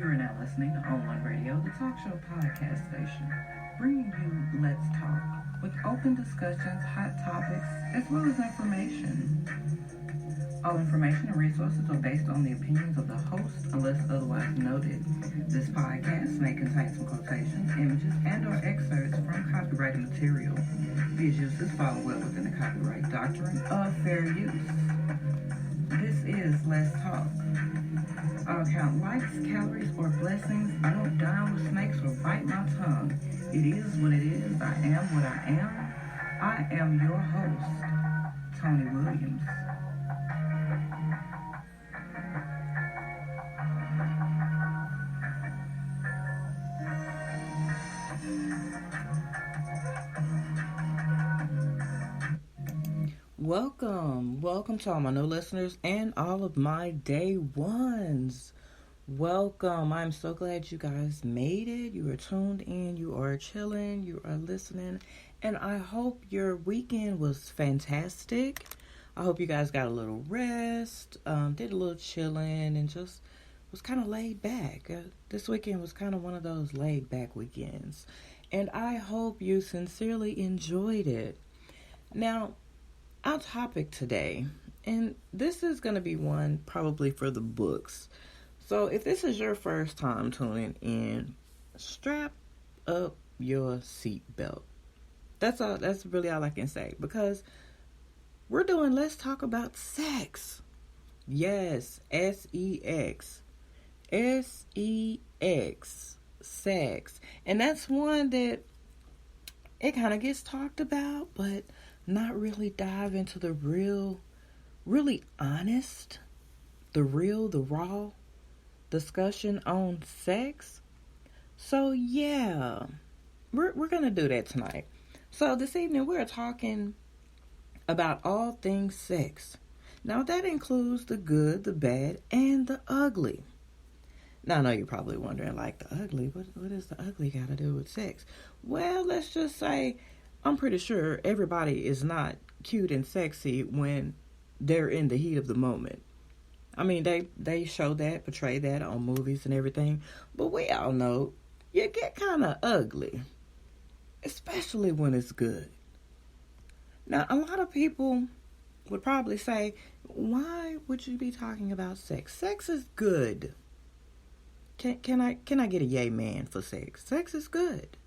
You are now listening to On One Radio, the talk show podcast station, bringing you Let's Talk with open discussions, hot topics, as well as information. All information and resources are based on the opinions of the host unless otherwise noted. This podcast may contain some quotations, images, and/or excerpts from copyrighted material. These uses fall well within the copyright doctrine of fair use. This is Let's Talk. I don't count likes, calories, or blessings. I don't dine with snakes or bite my tongue. It is what it is. I am what I am. I am your host, Toni-Williams. Welcome to all my new listeners and all of my day ones. Welcome. I'm so glad you guys made it. You are tuned in, you are chilling, you are listening, and I hope your weekend was fantastic. I hope you guys got a little rest, did a little chilling, and just was kind of laid back. This weekend was kind of one of those laid back weekends, and I hope you sincerely enjoyed it. Now, our topic today, and this is going to be one probably for the books. So if this is your first time tuning in, strap up your seatbelt. That's really all I can say, because we're doing Let's Talk About Sex. Yes, S-E-X. S-E-X. Sex. And that's one that it kind of gets talked about, but not really dive into the really honest, the raw discussion on sex. So yeah, we're gonna do that tonight. So this evening we're talking about all things sex. Now that includes the good, the bad, and the ugly. Now I know you're probably wondering, like, the ugly, what does the ugly got to do with sex? Well, let's just say I'm pretty sure everybody is not cute and sexy when they're in the heat of the moment. I mean, they show that, portray that on movies and everything. But we all know you get kind of ugly, especially when it's good. Now, a lot of people would probably say, why would you be talking about sex? Sex is good. Can I get a yay man for sex? Sex is good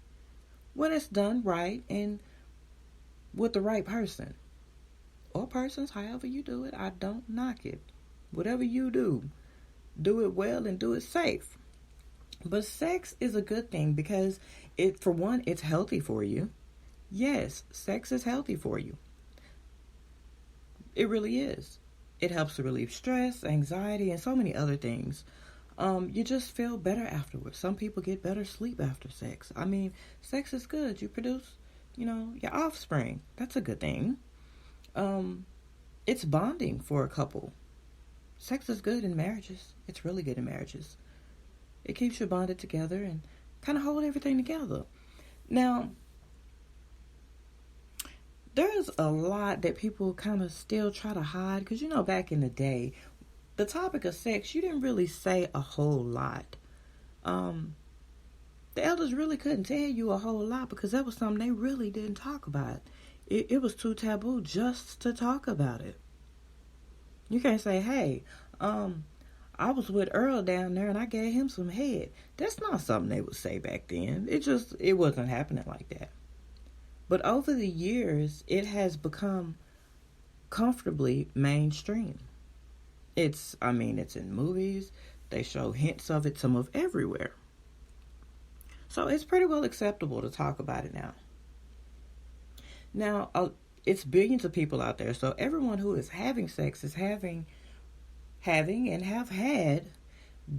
when it's done right and with the right person or persons, however you do it. I don't knock it. Whatever you do it well and do it safe. But sex is a good thing because for one, it's healthy for you. Yes, sex is healthy for you. It really is. It helps to relieve stress, anxiety, and so many other things. You just feel better afterwards. Some people get better sleep after sex. I mean, sex is good. You produce, your offspring. That's a good thing. It's bonding for a couple. Sex is good in marriages. It's really good in marriages. It keeps you bonded together and kind of hold everything together. Now, there's a lot that people kind of still try to hide because, back in the day, the topic of sex, you didn't really say a whole lot. The elders really couldn't tell you a whole lot because that was something they really didn't talk about. It was too taboo just to talk about it. You can't say, hey, I was with Earl down there and I gave him some head. That's not something they would say back then. It wasn't happening like that. But over the years, it has become comfortably mainstream. It's in movies. They show hints of it, some of everywhere. So it's pretty well acceptable to talk about it now. Now, it's billions of people out there. So everyone who is having sex is having and have had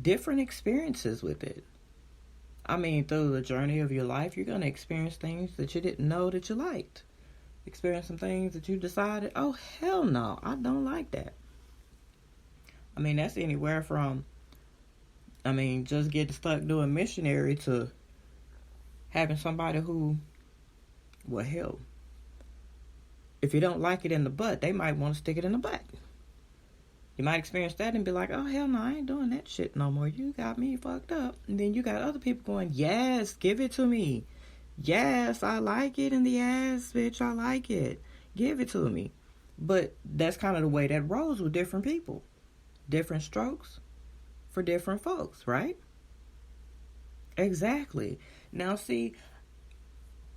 different experiences with it. I mean, through the journey of your life, you're going to experience things that you didn't know that you liked. Experience some things that you decided, oh, hell no, I don't like that. I mean, that's anywhere from, just getting stuck doing missionary to having somebody who, well, hell, if you don't like it in the butt, they might want to stick it in the butt. You might experience that and be like, oh, hell no, I ain't doing that shit no more. You got me fucked up. And then you got other people going, yes, give it to me. Yes, I like it in the ass, bitch. I like it. Give it to me. But that's kind of the way that rolls with different people. Different strokes for different folks, right? Exactly. Now, see,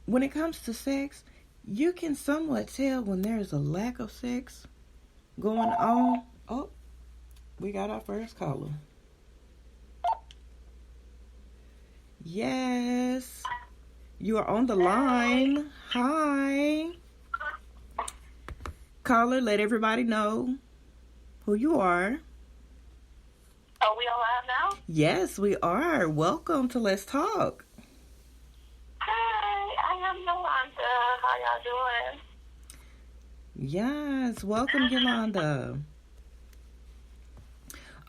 when it comes to sex, you can somewhat tell when there's a lack of sex going on. Oh, we got our first caller. Yes. You are on the line. Hi. Caller, let everybody know who you are. Are we alive now? Yes, we are. Welcome to Let's Talk. Hi, I am Yolanda. How y'all doing? Yes, welcome, Yolanda.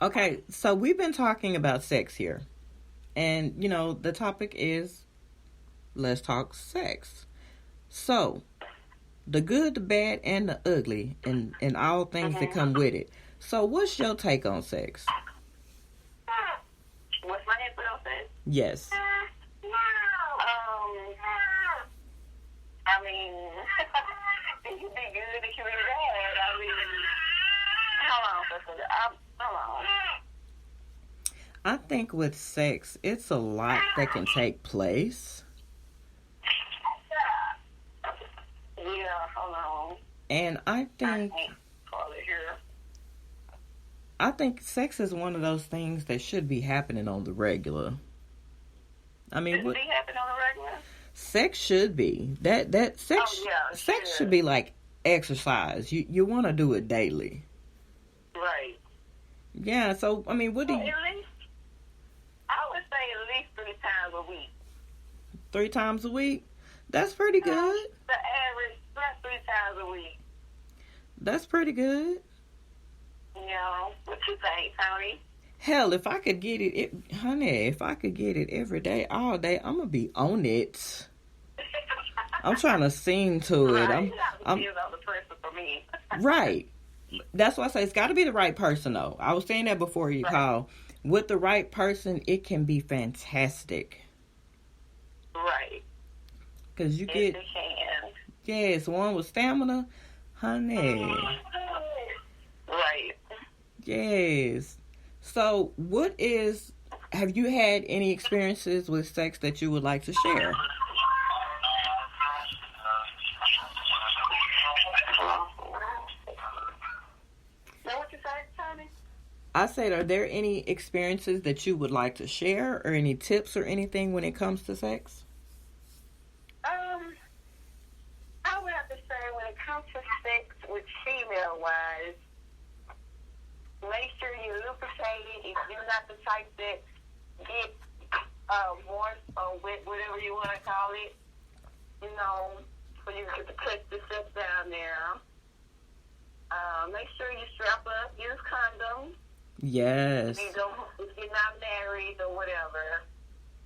Okay, so we've been talking about sex here. And, you know, the topic is let's talk sex. So, the good, the bad, and the ugly, and all things that come with it. So, what's your take on sex? What's my input on sex? Yes. I mean, it can be good, it can be bad. I mean, hold on, sister. Hold on. I think with sex, it's a lot that can take place. Yeah, hold on. And I think sex is one of those things that should be happening on the regular. I mean, should it be happening on the regular? Sex should be. Sex should be like exercise. You want to do it daily. Right. Yeah, so I mean, what do you? At least, I would say at least 3 times a week. 3 times a week? That's pretty good. The average, that's 3 times a week. That's pretty good. Yeah, what you think, Tony? Hell, if I could get it, honey, if I could get it every day, all day, I'm gonna be on it. I'm trying to sing to it. Right. I'm the person for me. Right. That's why I say it's got to be the right person, though. I was saying that before you call. With the right person, it can be fantastic. Right. Because you get, yes, one with stamina, honey. Right. Yes. So, have you had any experiences with sex that you would like to share? What you say, Tony? I said, are there any experiences that you would like to share or any tips or anything when it comes to sex? I would have to say when it comes to sex with female-wise, make sure you're lubricated. If you're not the type that get warm or wet, whatever you want to call it, you know, so you get to cut yourself down there. Make sure you strap up, use condoms. Yes. If you're not married or whatever,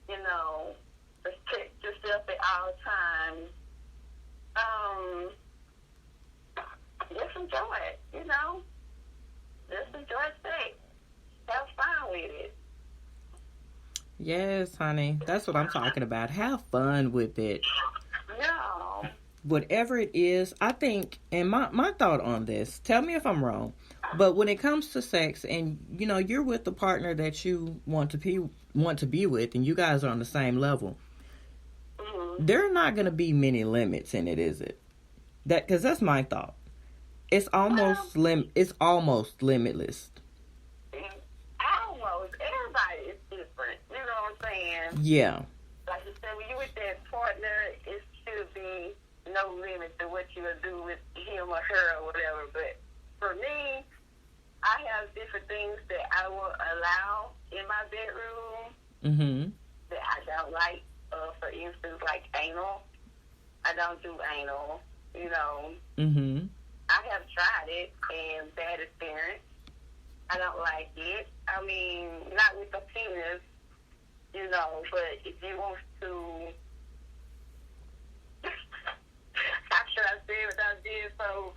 you know, protect yourself at all times. Just enjoy it, you know. Just enjoy sex. Have fun with it. Yes, honey. That's what I'm talking about. Have fun with it. No. Whatever it is, I think, and my thought on this, tell me if I'm wrong, but when it comes to sex and, you know, you're with the partner that you want to be with and you guys are on the same level, there are not going to be many limits in it, is it? Because that's my thought. It's almost limitless. Almost. Everybody is different. You know what I'm saying? Yeah. Like you said, when you're with that partner, it should be no limit to what you will do with him or her or whatever. But for me, I have different things that I will allow in my bedroom that I don't like. For instance, like anal. I don't do anal, you know. I have tried it and bad experience. I don't like it. I mean, not with the penis, you know, but if you want to, how should I say it without being so?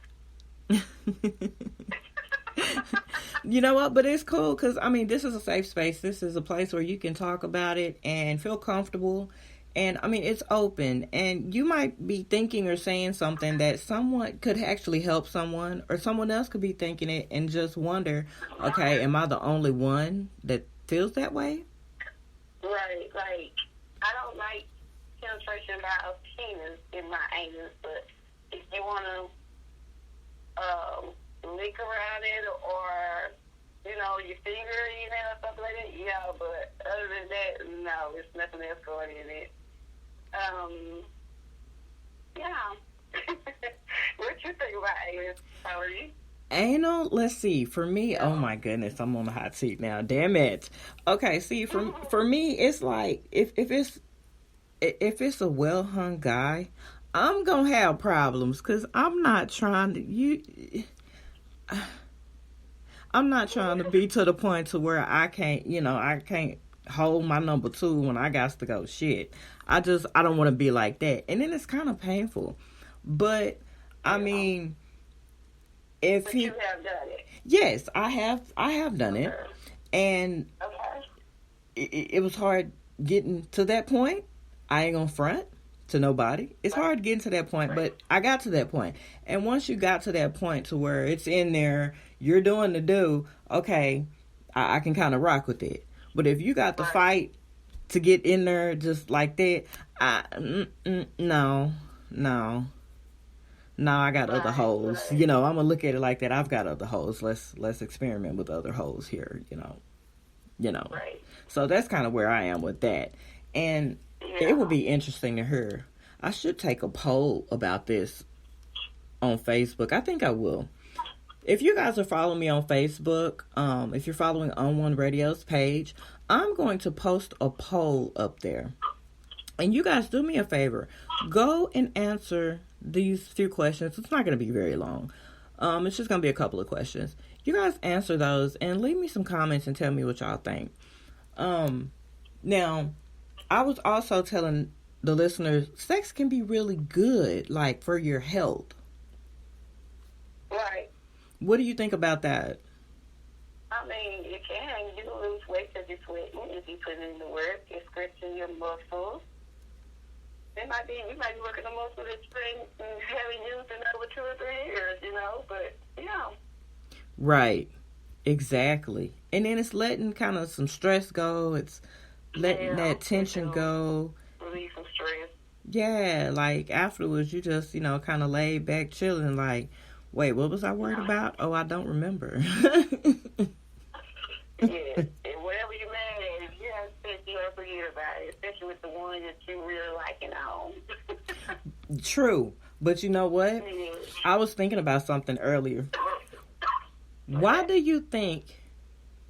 You know what? But it's cool because, I mean, this is a safe space. This is a place where you can talk about it and feel comfortable. And, I mean, it's open. And you might be thinking or saying something that someone could actually help someone, or someone else could be thinking it and just wonder, okay, am I the only one that feels that way? Right. Like, I don't like penetration by a penis in my anus, but if you want to lick around it, or, you know, your finger in it or something like that, yeah, but other than that, no, there's nothing else going in it. Yeah. What you think about anus, Tony? Anal, let's see. For me, oh my goodness, I'm on the hot seat now. Damn it. Okay, see, for me, it's like if it's a well hung guy, I'm gonna have problems because I'm not trying to I'm not trying to be to the point to where I can't hold my number two when I got to go. Shit, I don't want to be like that, and then it's kind of painful. But I mean, if you have done it, yes, I have done it, and it was hard getting to that point. I ain't gonna front to nobody. It's hard getting to that point, but I got to that point. And once you got to that point to where it's in there, you're doing the do, okay, I can kind of rock with it. But if you got to fight to get in there just like that, no, I got other hoes. You know, I'm gonna look at it like that. I've got other hoes. Let's experiment with other hoes here. You know. Right. So that's kind of where I am with that. And it would be interesting to hear. I should take a poll about this on Facebook. I think I will. If you guys are following me on Facebook, if you're following On One Radio's page, I'm going to post a poll up there. And you guys do me a favor. Go and answer these few questions. It's not going to be very long. It's just going to be a couple of questions. You guys answer those and leave me some comments and tell me what y'all think. Now, I was also telling the listeners, sex can be really good, like, for your health. Right. What do you think about that? I mean, you can. You can lose weight because you're sweating. If you put in the work, you're stretching your muscles. You might be working the muscle that you haven't used in over 2 or 3 years, you know, but, yeah. Right. Exactly. And then it's letting kind of some stress go. It's letting that tension go. Release some stress. Yeah, like afterwards you just, kind of laid back chilling like, wait, what was I worried about? Oh, I don't remember. Yeah, and whatever you're mad at, if you have sex, you don't forget about it, especially with the one that you really like and own. True. But you know what? Yeah. I was thinking about something earlier. Why do you think,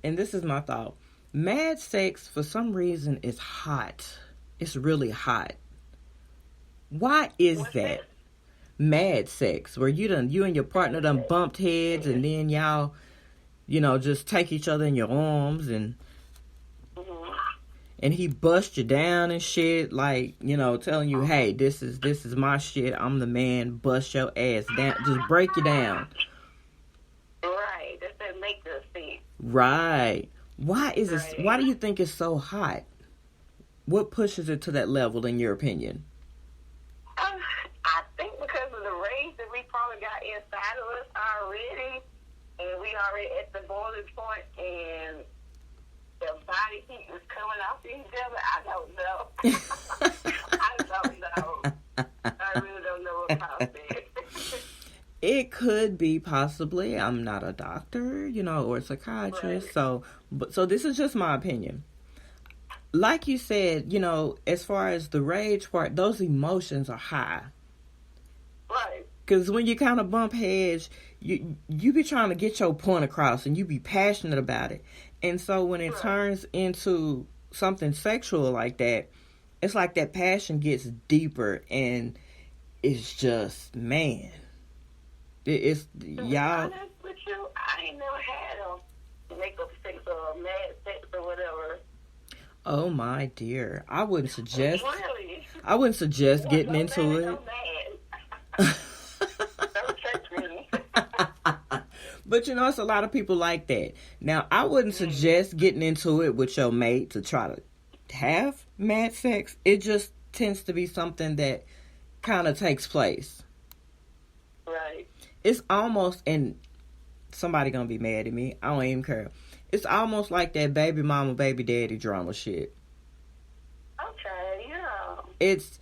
and this is my thought, mad sex for some reason is hot? It's really hot. Why is that? Mad sex, where you and your partner done bumped heads, and then y'all, just take each other in your arms, and he bust you down and shit, like, telling you, hey, this is my shit, I'm the man, bust your ass down, just break you down. Right, that's that makeup thing. Right. Why is it? Why do you think it's so hot? What pushes it to that level, in your opinion? I think because of the rage that we probably got inside of us already, and we already at the boiling point, and the body heat is coming off each other. I don't know. I don't know. I really don't know what caused it. It could be possibly. I'm not a doctor, or a psychiatrist, so this is just my opinion. Like you said, as far as the rage part, those emotions are high. Right. Because when you kind of bump heads, you be trying to get your point across, and you be passionate about it. And so when it turns into something sexual like that, it's like that passion gets deeper, and it's just, man. It's y'all. With you, I ain't never had a makeup sex or mad sex or whatever. Oh my dear, I wouldn't suggest. Really? I wouldn't suggest getting into it. Don't touch me. But you know, it's a lot of people like that. Now, I wouldn't suggest getting into it with your mate to try to have mad sex. It just tends to be something that kind of takes place. Right. It's almost, and somebody gonna be mad at me. I don't even care. It's almost like that baby mama, baby daddy drama shit. Okay, yeah. It's,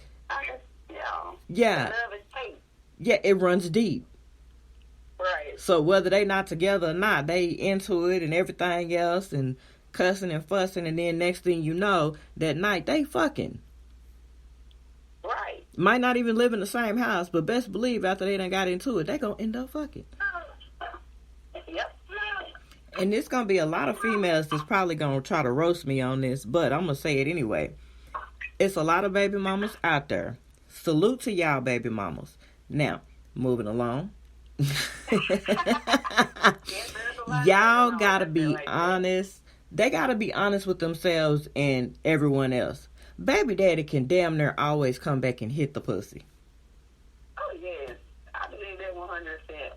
yeah. Love is hate. Yeah, it runs deep. Right. So whether they not together or not, they into it and everything else and cussing and fussing, and then next thing you know, that night they fucking. Right. Might not even live in the same house, but best believe after they done got into it, they gonna end up fucking. Yep. And there's gonna be a lot of females that's probably gonna try to roast me on this, but I'm gonna say it anyway. It's a lot of baby mamas out there. Salute to y'all baby mamas. Now, moving along. Y'all gotta be honest. They gotta be honest with themselves and everyone else. Baby daddy can damn near always come back and hit the pussy. Oh, yes. I believe that 100%.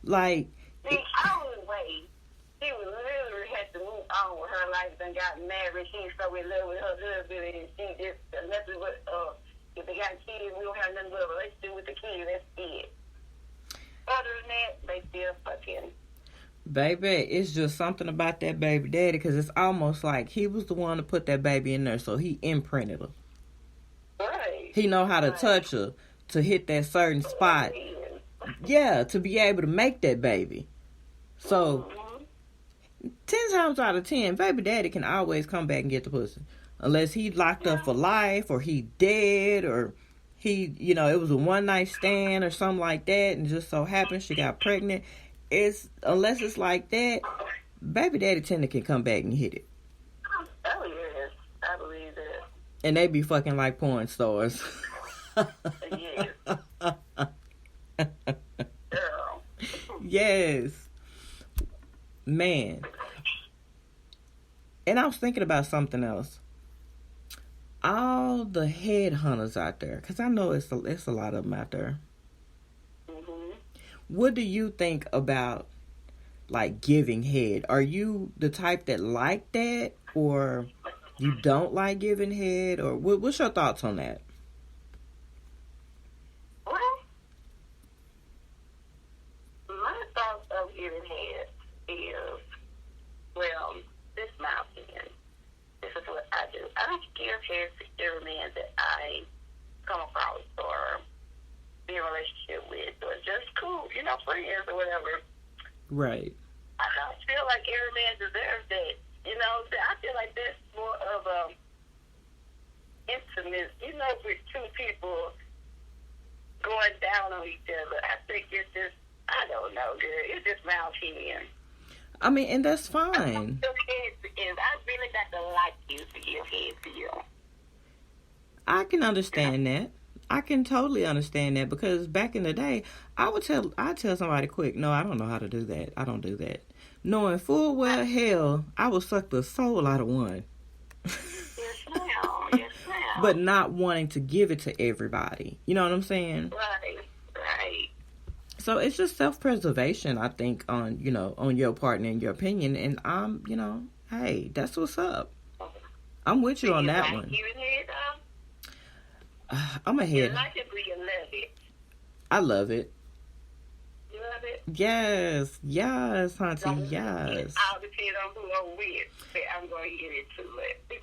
Like, the only way she would literally have to move on with her life and got married. She's so in love with her husband, and she just nothing but, if they got kids, we don't have nothing but a relationship with the kids. That's it. Other than that, they still fucking. Baby, it's just something about that baby daddy, because it's almost like he was the one to put that baby in there, so he imprinted her. Right. He know how to touch her to hit that certain spot. Yeah, to be able to make that baby. So, 10 times out of 10, baby daddy can always come back and get the pussy. Unless he locked up for life, or he dead, or he, you know, it was a one-night stand or something like that, and just so happened she got pregnant. Unless it's like that, baby daddy tender can come back and hit it. Oh, yes. I believe that. And they be fucking like porn stars. Yes. Girl. Yes. Man. And I was thinking about something else. All the headhunters out there, because I know it's a lot of them out there. Mm-hmm. What do you think about, like, giving head? Are you the type that like that, or you don't like giving head, or what's your thoughts on that? Well, my thoughts of giving head is, well, this is my opinion. This is what I do. I don't give head to every man that I come across or be in a relationship with, or just cool, you know, friends or whatever. Right. I don't feel like every man deserves that. You know, I feel like that's more of a intimate, you know, with two people going down on each other. I think it's just, I don't know, girl. It's just my opinion. I mean, and that's fine. I really got to like you to give head to you. I can understand that. I can totally understand that, because back in the day, I'd tell somebody quick, no, I don't know how to do that. I don't do that. Knowing full well, hell, I would suck the soul out of one. Yes, ma'am. Yes, ma'am. But not wanting to give it to everybody. You know what I'm saying? Right. So it's just self-preservation, I think, on your part and in your opinion. And I'm, hey, that's what's up. I'm with you on that one. I'm a head. You like it, but you love it. I love it. You love it? Yes, hunty, yes. I'll depend on who I'm with, but I'm going to get into it.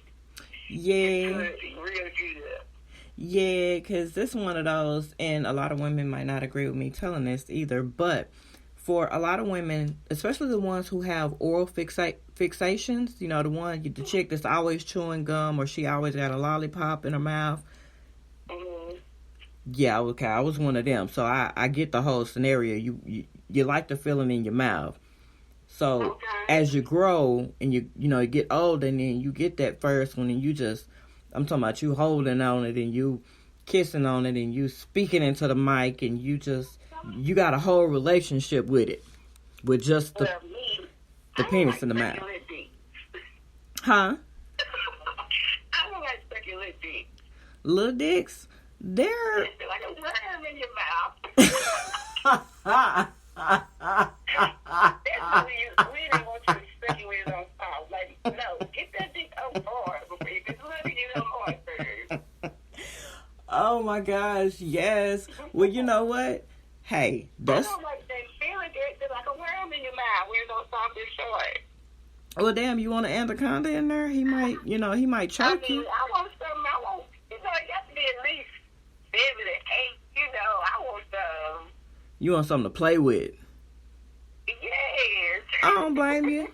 Yeah. It's real good. Yeah, because this is one of those, and a lot of women might not agree with me telling this either, but for a lot of women, especially the ones who have oral fixations, the chick that's always chewing gum, or she always got a lollipop in her mouth. Mm-hmm. Yeah, okay, I was one of them, so I get the whole scenario. You like the feeling in your mouth. So as you grow and you get older, and then you get that first one, and I'm talking about you holding on it and you kissing on it and you speaking into the mic, and you got a whole relationship with it, with just the penis in the mouth. Huh? I don't like sucking little dicks. Little dicks? They're like a worm in your mouth. we didn't want you to speculate when it's on top. Like, no, get that dick up hard before you get it up hard first. Oh my gosh, yes. Well, you know what? Hey, that's... I don't like that feeling. There's like a worm in your mouth when it's on top this short. Well, damn, you want an anaconda in there? He might, he might choke you. I want something. You have to be at least 7 to 8. I want some. You want something to play with? Yes. I don't blame you.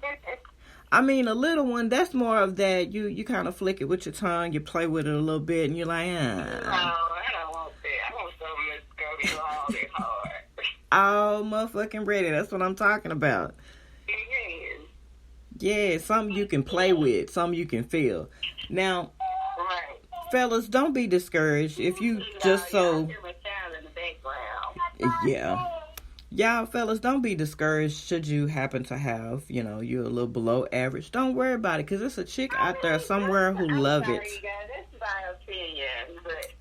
I mean, a little one, that's more of that. You kind of flick it with your tongue, you play with it a little bit, and you're like, No, I don't want that. I want something that's going to be long and hard. Oh, motherfucking ready. That's what I'm talking about. Yes. Yeah, something you can play with, something you can feel. Now, Right. fellas, don't be discouraged if you just so... I hear my child in the background. Yeah. Y'all, fellas, don't be discouraged should you happen to have, you're a little below average. Don't worry about it, because there's a chick out there somewhere who love it. You guys, that's my opinion, but,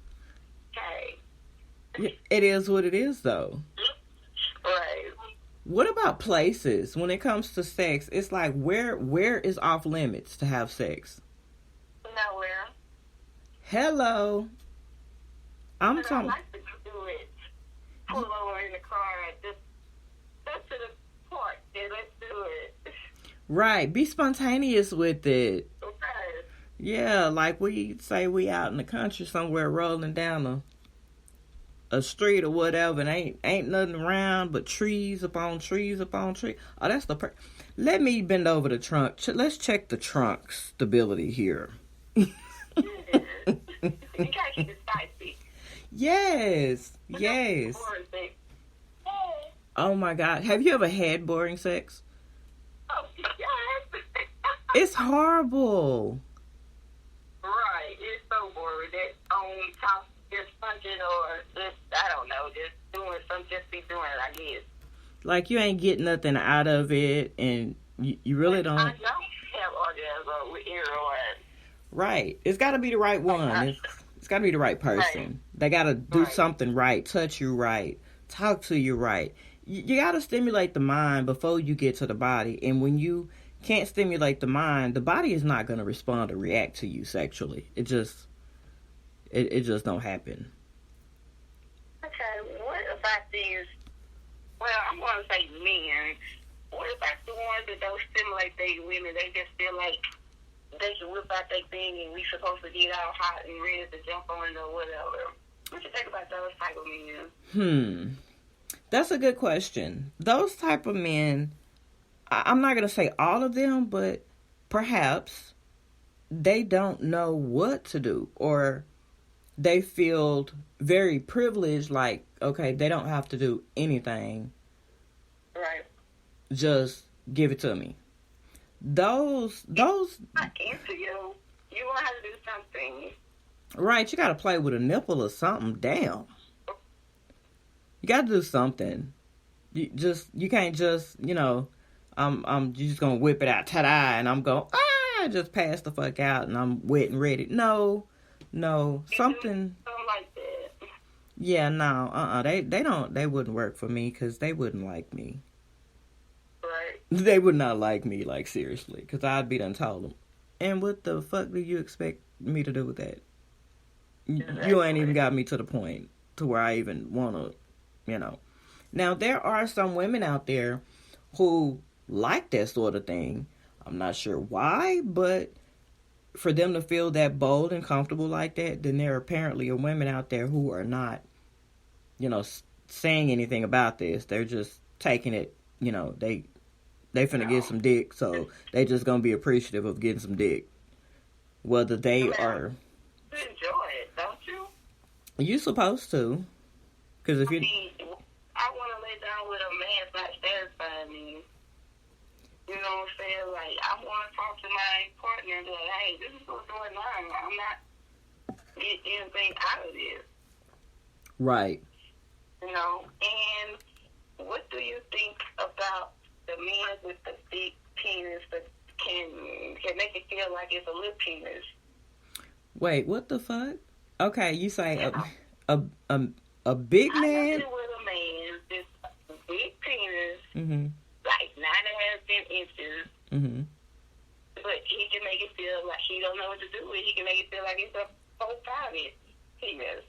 hey. It is what it is, though. Right. What about places? When it comes to sex, it's like, where is off limits to have sex? Nowhere. Hello. I'm talking... I like to do it. Pull over in the car and just go to the park and let's do it. Right. Be spontaneous with it. Okay. Yeah, like we say we out in the country somewhere rolling down a street or whatever, and ain't nothing around but trees upon trees upon trees. Oh, that's the Let me bend over the trunk. Let's check the trunk stability here. You gotta keep it spicy. Yes. Oh my God. Have you ever had boring sex? Oh, yes. It's horrible. Right. It's so boring. That on top just punching or just, I don't know, just doing something, just be doing it, I guess. Like you ain't getting nothing out of it, and you really don't. I don't have orgasm with anyone. Right. It's got to be the right one. It's got to be the right person. Right. They got to do something right, touch you right, talk to you right. You got to stimulate the mind before you get to the body. And when you can't stimulate the mind, the body is not going to respond or react to you sexually. It just don't happen. Okay, what about these, well, I'm going to say men. What about the ones that don't stimulate their women? They just feel like they can whip out their thing and we supposed to get all hot and ready to jump on it or whatever. What you think about those type of men? That's a good question. Those type of men, I'm not going to say all of them, but perhaps they don't know what to do, or they feel very privileged, like, okay, they don't have to do anything. Right. Just give it to me. Those not into you. You want to have to do something. Right, you got to play with a nipple or something. Damn. You got to do something. You can't just, I'm just going to whip it out, ta-da, and I'm going, just pass the fuck out and I'm wet and ready. No, something like that. Yeah, no, they wouldn't work for me because they wouldn't like me. Right. They would not like me, like, seriously, because I'd be done told them. And what the fuck do you expect me to do with that? Exactly. You ain't even got me to the point to where I even want to, Now, there are some women out there who like that sort of thing. I'm not sure why, but for them to feel that bold and comfortable like that, then there apparently are women out there who are not, saying anything about this. They're just taking it, they finna get some dick, so they just gonna be appreciative of getting some dick. Whether they are... You enjoy it, don't you? You supposed to. Because if you... I want to lay down with a man that's not satisfying me. You know what I'm saying? Like, I want to talk to my partner and be like, hey, this is what's going on. I'm not getting anything out of this. Right. And what do you think about the men with the big penis that can make it feel like it's a little penis? Wait, what the fuck? Okay, you say a big man? I with a man, this big penis, mm-hmm. like inches. Mm-hmm. But he can make it feel like he don't know what to do with it. He can make it feel like it's a 4-5 inch penis.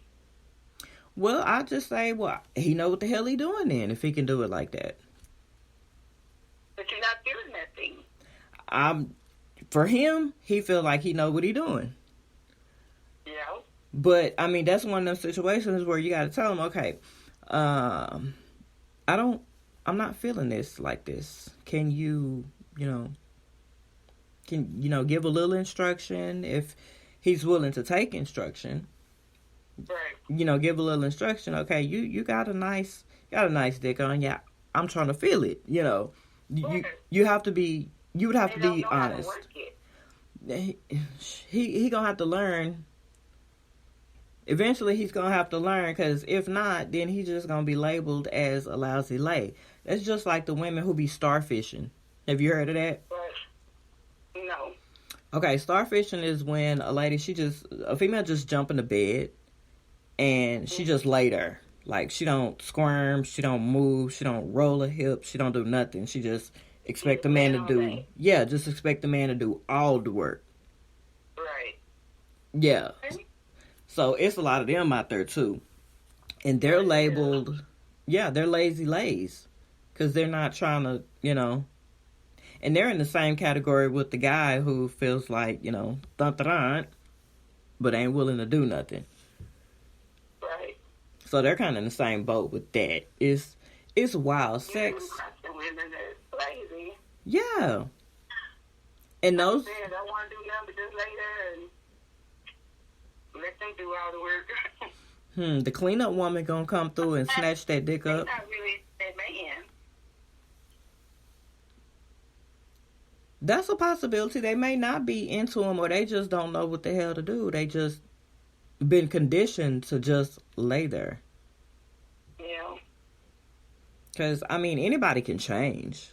Well, I just say, well, he know what the hell he doing then if he can do it like that. But you're not feeling that thing. For him, he feel like he know what he doing. Yeah. But I mean, that's one of those situations where you got to tell him, okay, I'm not feeling this like this. Can you give a little instruction if he's willing to take instruction? Right. Give a little instruction. Okay, you got a nice dick on. Yeah, I'm trying to feel it. You have to be. You would have to be honest. He gonna have to learn. Eventually, he's gonna have to learn, because if not, then he's just gonna be labeled as a lousy lay. That's just like the women who be starfishing. Have you heard of that? No. Okay, starfishing is when a female just jump in the bed and she just lay there. Like, she don't squirm, she don't move, she don't roll a hip, she don't do nothing. She just expect the man to do, just expect the man to do all the work. Right. Yeah. So it's a lot of them out there too. And they're labeled, they're lazy lays. Because they're not trying to, and they're in the same category with the guy who feels like, dun-dun-dun, but ain't willing to do nothing. Right. So they're kind of in the same boat with that. It's wild. Sex. Lazy. Yeah. And those. I don't want to do nothing but just lay there and let them do all the work. The cleanup woman gonna come through and snatch that dick up. Not really that man. That's a possibility. They may not be into him, or they just don't know what the hell to do. They just been conditioned to just lay there. Yeah. Because, I mean, anybody can change,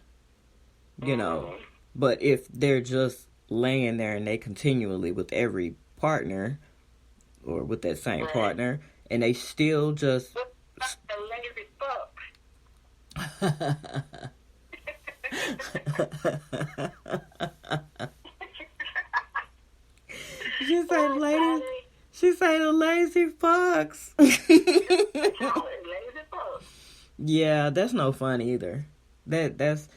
But if they're just laying there and they continually with every partner or with that same partner, and they still just... The lazy fuck. She said the lazy fucks. Yeah, that's no fun either. That's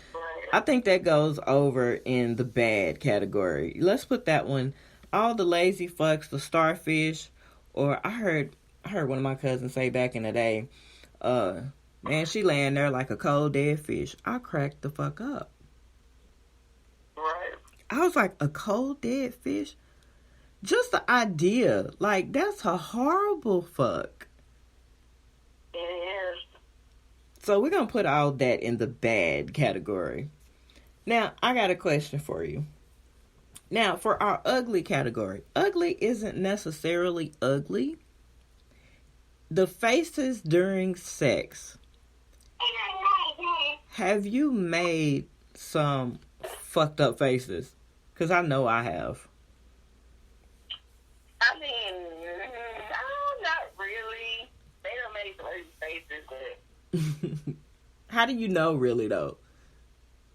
I think that goes over in the bad category. Let's put that one. All the lazy fucks, the starfish, or I heard one of my cousins say back in the day, man, she laying there like a cold dead fish. I cracked the fuck up. Right. I was like, a cold dead fish? Just the idea. Like, that's a horrible fuck. It is. So we're going to put all that in the bad category. Now, I got a question for you. Now, for our ugly category, ugly isn't necessarily ugly. The faces during sex. Have you made some fucked up faces? Because I know I have. I mean, not really. They don't make those faces, but... How do you know, really, though?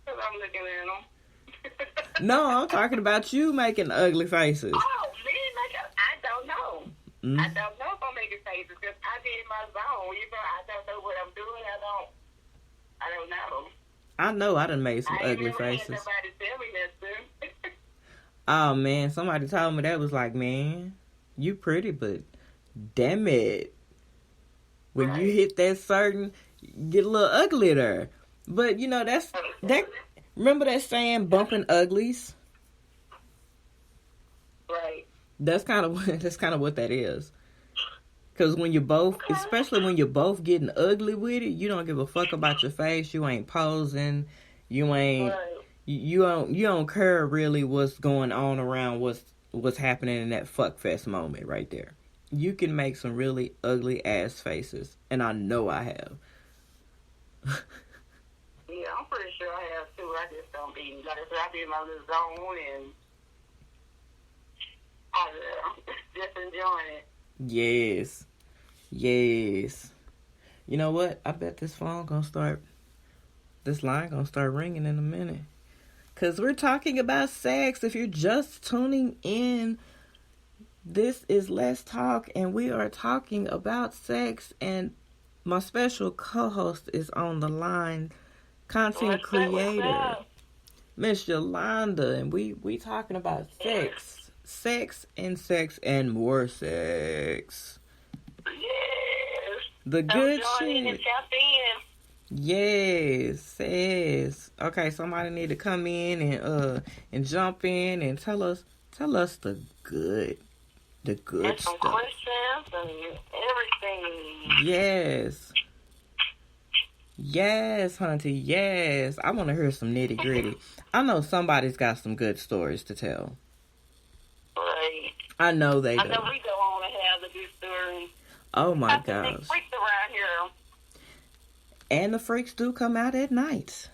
Because I'm looking at them. No, I'm talking about you making ugly faces. Oh, man, I don't know. Mm-hmm. I don't know if I'm making faces, because I be in my zone. I don't know what I'm doing. I don't know. I know I done made some ugly faces. I ain't never had nobody tell me that, Oh, man, somebody told me that was like, man, you pretty, but damn it. When you hit that certain, you get a little ugly there. But, that. Remember that saying, bumping uglies? Right. That's kind of what that is. Because when you both, especially when you're both getting ugly with it, you don't give a fuck about your face. You ain't posing. You ain't. Right. You don't care really what's going on around what's happening in that fuck fest moment right there. You can make some really ugly ass faces, and I know I have. Yeah, I'm pretty sure I have too. I just don't be, like I said, I be in my little zone and I just enjoying it. Yes. You know what? I bet this line gonna start ringing in a minute. because we're talking about sex. If you're just tuning in, this is Let's Talk, and we are talking about sex, and my special co-host is on the line, content creator, Miss Yolanda, and we talking about sex and more sex. Yes. The good shit. Yes. Okay, somebody need to come in and jump in and tell us the good and some stuff. questions and everything. Yes, Hunty. Yes, I want to hear some nitty gritty. I know somebody's got some good stories to tell. Right. I know they do. I know we go on and have the good stories. Oh my gosh. gosh. Freaks around here. And the freaks do come out at night.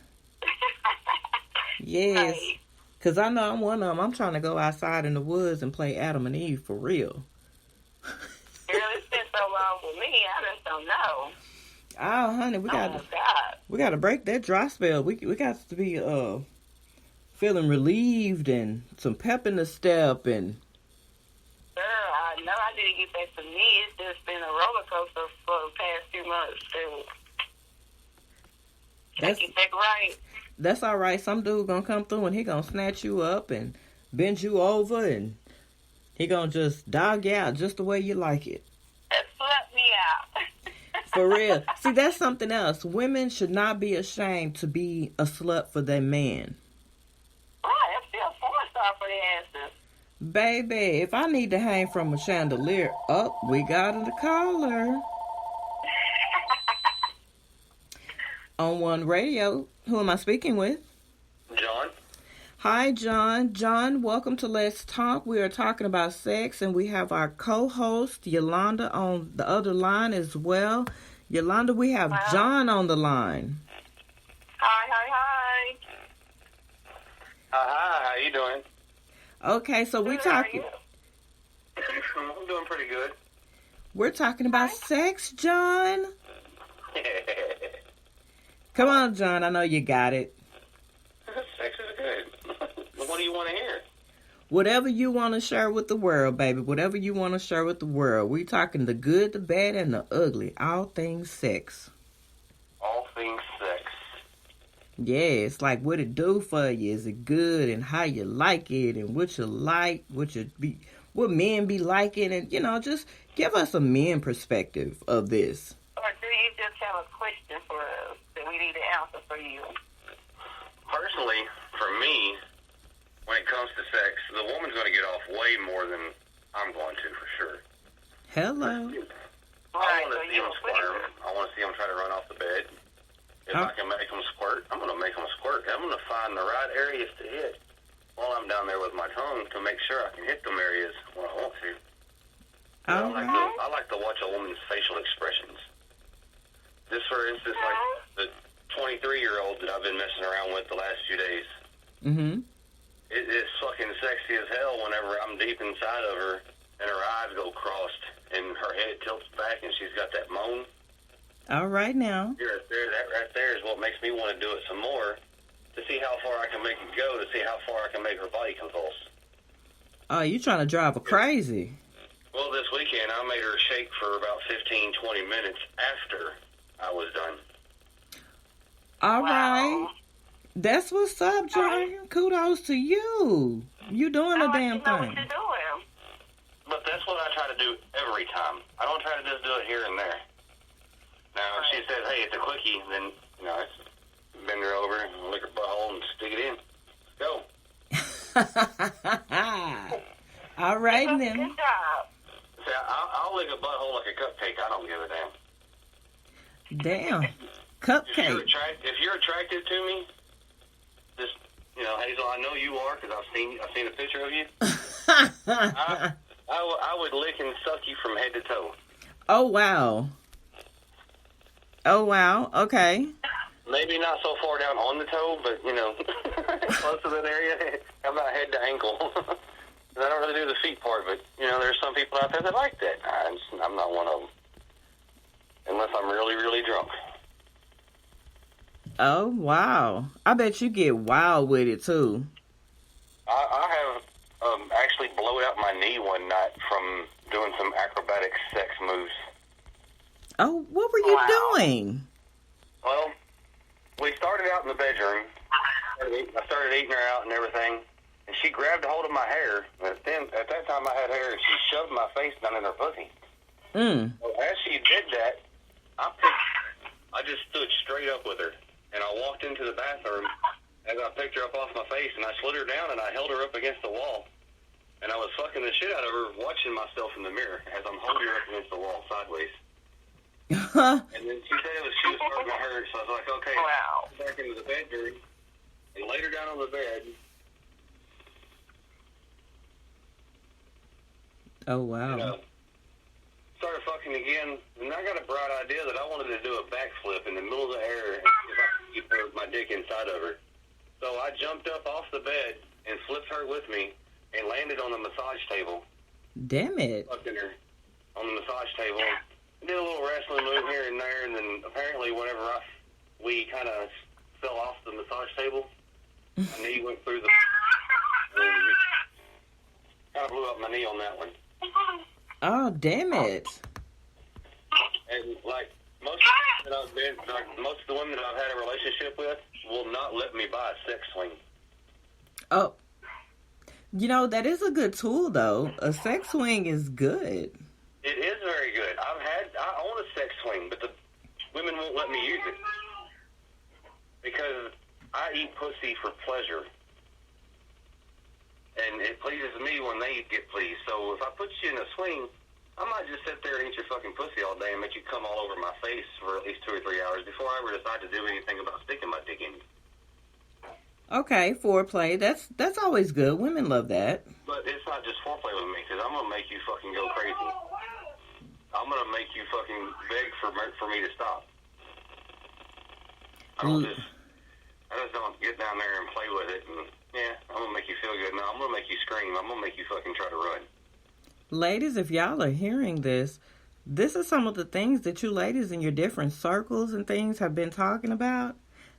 Yes. Right. Because I know I'm one of them. I'm trying to go outside in the woods and play Adam and Eve for real. Girl, it's been so long with me, I just don't know. Oh, honey, we got to break that dry spell. We got to be feeling relieved and some pep in the step and. Girl, I know I didn't get back to me. It's just been a roller coaster for the past 2 months too. Get back right. That's all right. Some dude gonna come through and he gonna snatch you up and bend you over and he gonna just dog you out just the way you like it. Slut me out. For real. See, that's something else. Women should not be ashamed to be a slut for their man. Right, that's still a porn star for the asses. Baby, if I need to hang from a chandelier, we got a caller. On One Radio, who am I speaking with? John. Hi, John. John, welcome to Let's Talk. We are talking about sex, and we have our co-host, Yolanda, on the other line as well. Yolanda, we have John on the line. Hi. Hi, how you doing? Okay, so we're talking... I'm doing pretty good. We're talking about sex, John. Come on, John. I know you got it. Sex is good. What do you want to hear? Whatever you want to share with the world, baby. Whatever you want to share with the world. We're talking the good, the bad, and the ugly. All things sex. All things sex. Yes, like what it do for you. Is it good, and how you like it, and what you like, what men be liking, and just give us a men perspective of this. Or do you just have a question for us that we need to answer for you? Personally, for me, when it comes to sex, the woman's going to get off way more than I'm going to, for sure. Hello. I want to see them squirm. I want to see them try to run off the bed. If I can make them squirt, I'm going to make them squirt. I'm going to find the right areas to hit while I'm down there with my tongue to make sure I can hit them areas when I want to. I like to watch a woman's facial expressions. Just for instance, like the 23-year-old that I've been messing around with the last few days. Mm-hmm. It is fucking sexy as hell whenever I'm deep inside of her and her eyes go crossed and her head tilts back and she's got that moan. All right now. That right there is what makes me want to do it some more, to see how far I can make it go, to see how far I can make her body convulse. Oh, you trying to drive her crazy. Well, this weekend I made her shake for about 15, 20 minutes after I was done. All right. That's what's up, John. Kudos to you. You doing the damn thing. What you're doing. But that's what I try to do every time. I don't try to just do it here and there. Now, if she says, hey, it's a quickie, then, it's bend her over and lick her butthole and stick it in. Go. All right, then. Good job. See, I'll lick a butthole like a cupcake. I don't give a damn. Damn. Cupcake. If you're attracted to me, just, Hazel, I know you are because I've seen a picture of you. I would lick and suck you from head to toe. Oh, wow. Okay. Maybe not so far down on the toe, but, close to that area. How about head to ankle? I don't really do the feet part, but, there's some people out there that like that. I'm not one of them. Unless I'm really, really drunk. Oh, wow. I bet you get wild with it, too. I have actually blown out my knee one night from doing some acrobatic sex moves. Oh, what were you doing? Well, we started out in the bedroom. I started eating her out and everything, and she grabbed a hold of my hair. Then at that time I had hair, and she shoved my face down in her pussy. So as she did that, I just stood straight up with her, and I walked into the bathroom as I picked her up off my face, and I slid her down, and I held her up against the wall, and I was fucking the shit out of her, watching myself in the mirror as I'm holding her up against the wall sideways. And then she said she was starting to hurt, so I was like, okay, back into the bedroom, and laid her down on the bed. Oh, wow. Started fucking again, and I got a bright idea that I wanted to do a backflip in the middle of the air and see if I could keep my dick inside of her. So I jumped up off the bed and flipped her with me and landed on the massage table. Damn it. Fucking her on the massage table. Did a little wrestling move here and there, and then apparently whenever we kind of fell off the massage table, my knee went through the... kind of blew up my knee on that one. Oh, damn it. And like most of the women that I've had a relationship with will not let me buy a sex swing. Oh, you know, that is a good tool, though. A sex swing is good. It is very good. I own a sex swing, but the women won't let me use it because I eat pussy for pleasure, and it pleases me when they get pleased. So if I put you in a swing, I might just sit there and eat your fucking pussy all day and make you come all over my face for at least 2 or 3 hours before I ever decide to do anything about sticking my dick in you. Okay, foreplay. That's always good. Women love that. But it's not just foreplay with me, because I'm going to make you fucking go crazy. I'm going to make you fucking beg for me to stop. I just don't get down there and play with it and, yeah, I'm going to make you feel good. No, I'm going to make you scream. I'm going to make you fucking try to run. Ladies, if y'all are hearing this is some of the things that you ladies in your different circles and things have been talking about.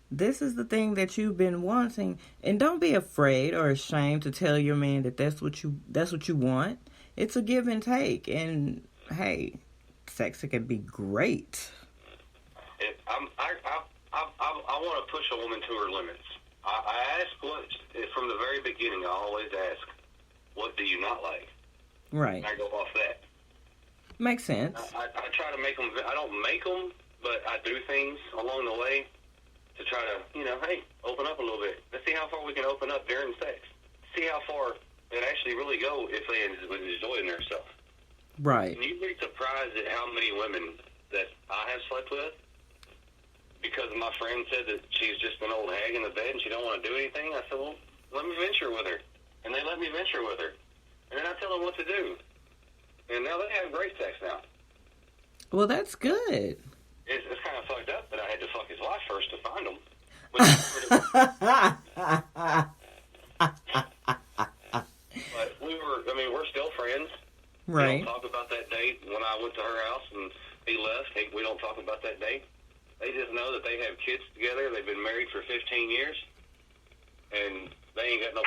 This is the thing that you've been wanting. And don't be afraid or ashamed to tell your man that that's what you want. It's a give and take. And, hey, sex can be great. I want to push a woman to her limits. I ask from the very beginning, I always ask, what do you not like? Right. And I go off that. Makes sense. I try to make them, I don't make them, but I do things along the way to try to, hey, open up a little bit. Let's see how far we can open up during sex. See how far it actually really go if they enjoying themselves. Right. And you'd be surprised at how many women that I have slept with because my friend said that she's just an old hag in the bed and she don't want to do anything. I said, well, let me venture with her. And they let me venture with her. And then I tell them what to do. And now they have great sex now. Well, that's good. It's kind of fucked up that I had to fuck his wife first to find him. But we're still friends. Right. We don't talk about that date when I went to her house and he left. We don't talk about that date. They just know that they have kids together. They've been married for 15 years. And they ain't got no...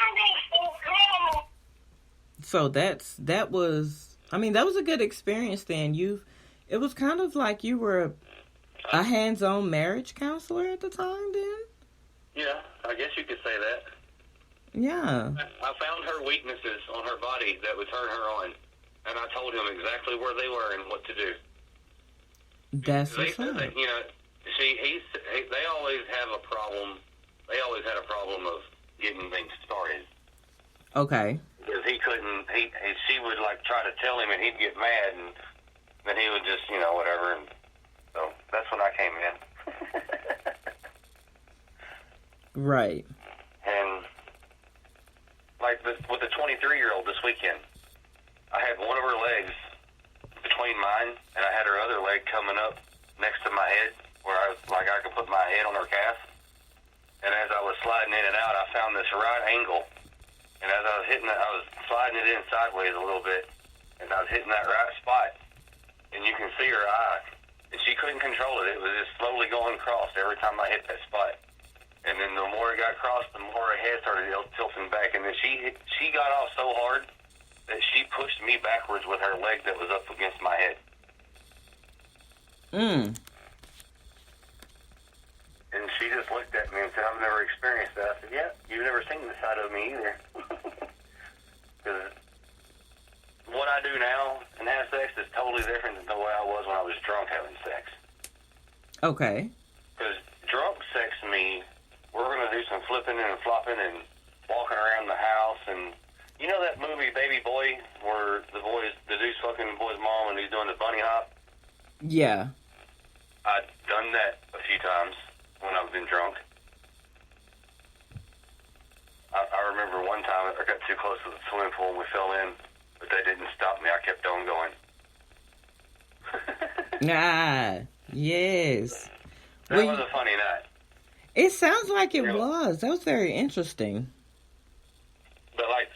So that was a good experience then. It was kind of like you were a hands-on marriage counselor at the time then? Yeah, I guess you could say that. Yeah. I found her weaknesses on her body that would turn her on. And I told him exactly where they were and what to do. That's what's up. They always have a problem. They always had a problem of getting things started. Okay. Because he couldn't, she would like try to tell him and he'd get mad and then he would just, whatever. And so that's when I came in. Right. And like with the 23-year-old this weekend, I had one of her legs between mine and I had her other leg coming up next to my head where I could put my head on her calf. And as I was sliding in and out, I found this right angle. And as I was hitting it, I was sliding it in sideways a little bit. And I was hitting that right spot. And you can see her eye. And she couldn't control it. It was just slowly going across every time I hit that spot. And then the more it got crossed, the more her head started tilting back. And then she got off so hard that she pushed me backwards with her leg that was up against my head. And she just looked at me and said, I've never experienced that. I said, yeah, you've never seen the side of me either. Because what I do now and have sex is totally different than the way I was when I was drunk having sex. Okay. Because drunk sex me, we're going to do some flipping and flopping and walking around the house. And you know that movie Baby Boy where the dude's fucking the boy's mom and he's doing the bunny hop? Yeah. I've done that a few times when I've been drunk. I remember one time I got too close to the swimming pool and we fell in, but they didn't stop me. I kept on going. Yes. That was a funny night. It sounds like it was. That was very interesting. But like,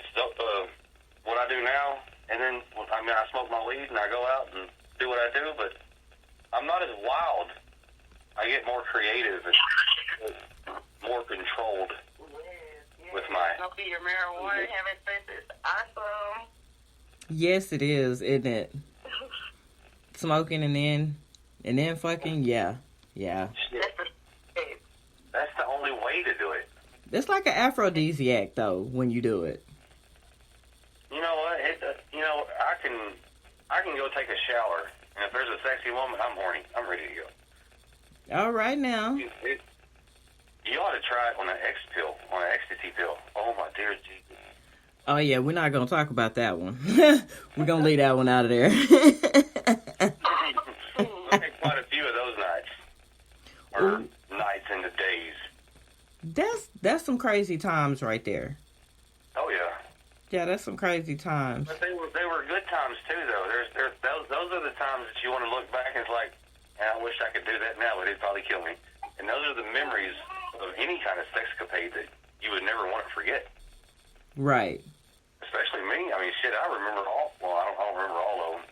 what I do now, and then, I mean, I smoke my weed and I go out and do what I do, but I'm not as wild. I get more creative and more controlled with my... Smoking your marijuana, having sex is awesome. Yes, it is, isn't it? Smoking and then fucking, yeah. That's the only way to do it. It's like an aphrodisiac, though, when you do it. You know what? I can go take a shower, and if there's a sexy woman, I'm horny. I'm ready to go. All right now. You ought to try it on an ecstasy pill. Oh my dear Jesus. Oh yeah, we're not gonna talk about that one. We're gonna leave that one out of there. I had quite a few of those nights, or nights into days. That's some crazy times right there. Oh yeah. Yeah, that's some crazy times. But they were good times too, though. Those are the times that you want to look back and it's like, I wish I could do that now, but it'd probably kill me. And those are the memories of any kind of sexcapade that you would never want to forget. Right. Especially me. I mean, shit, I remember all. Well, I don't remember all of them.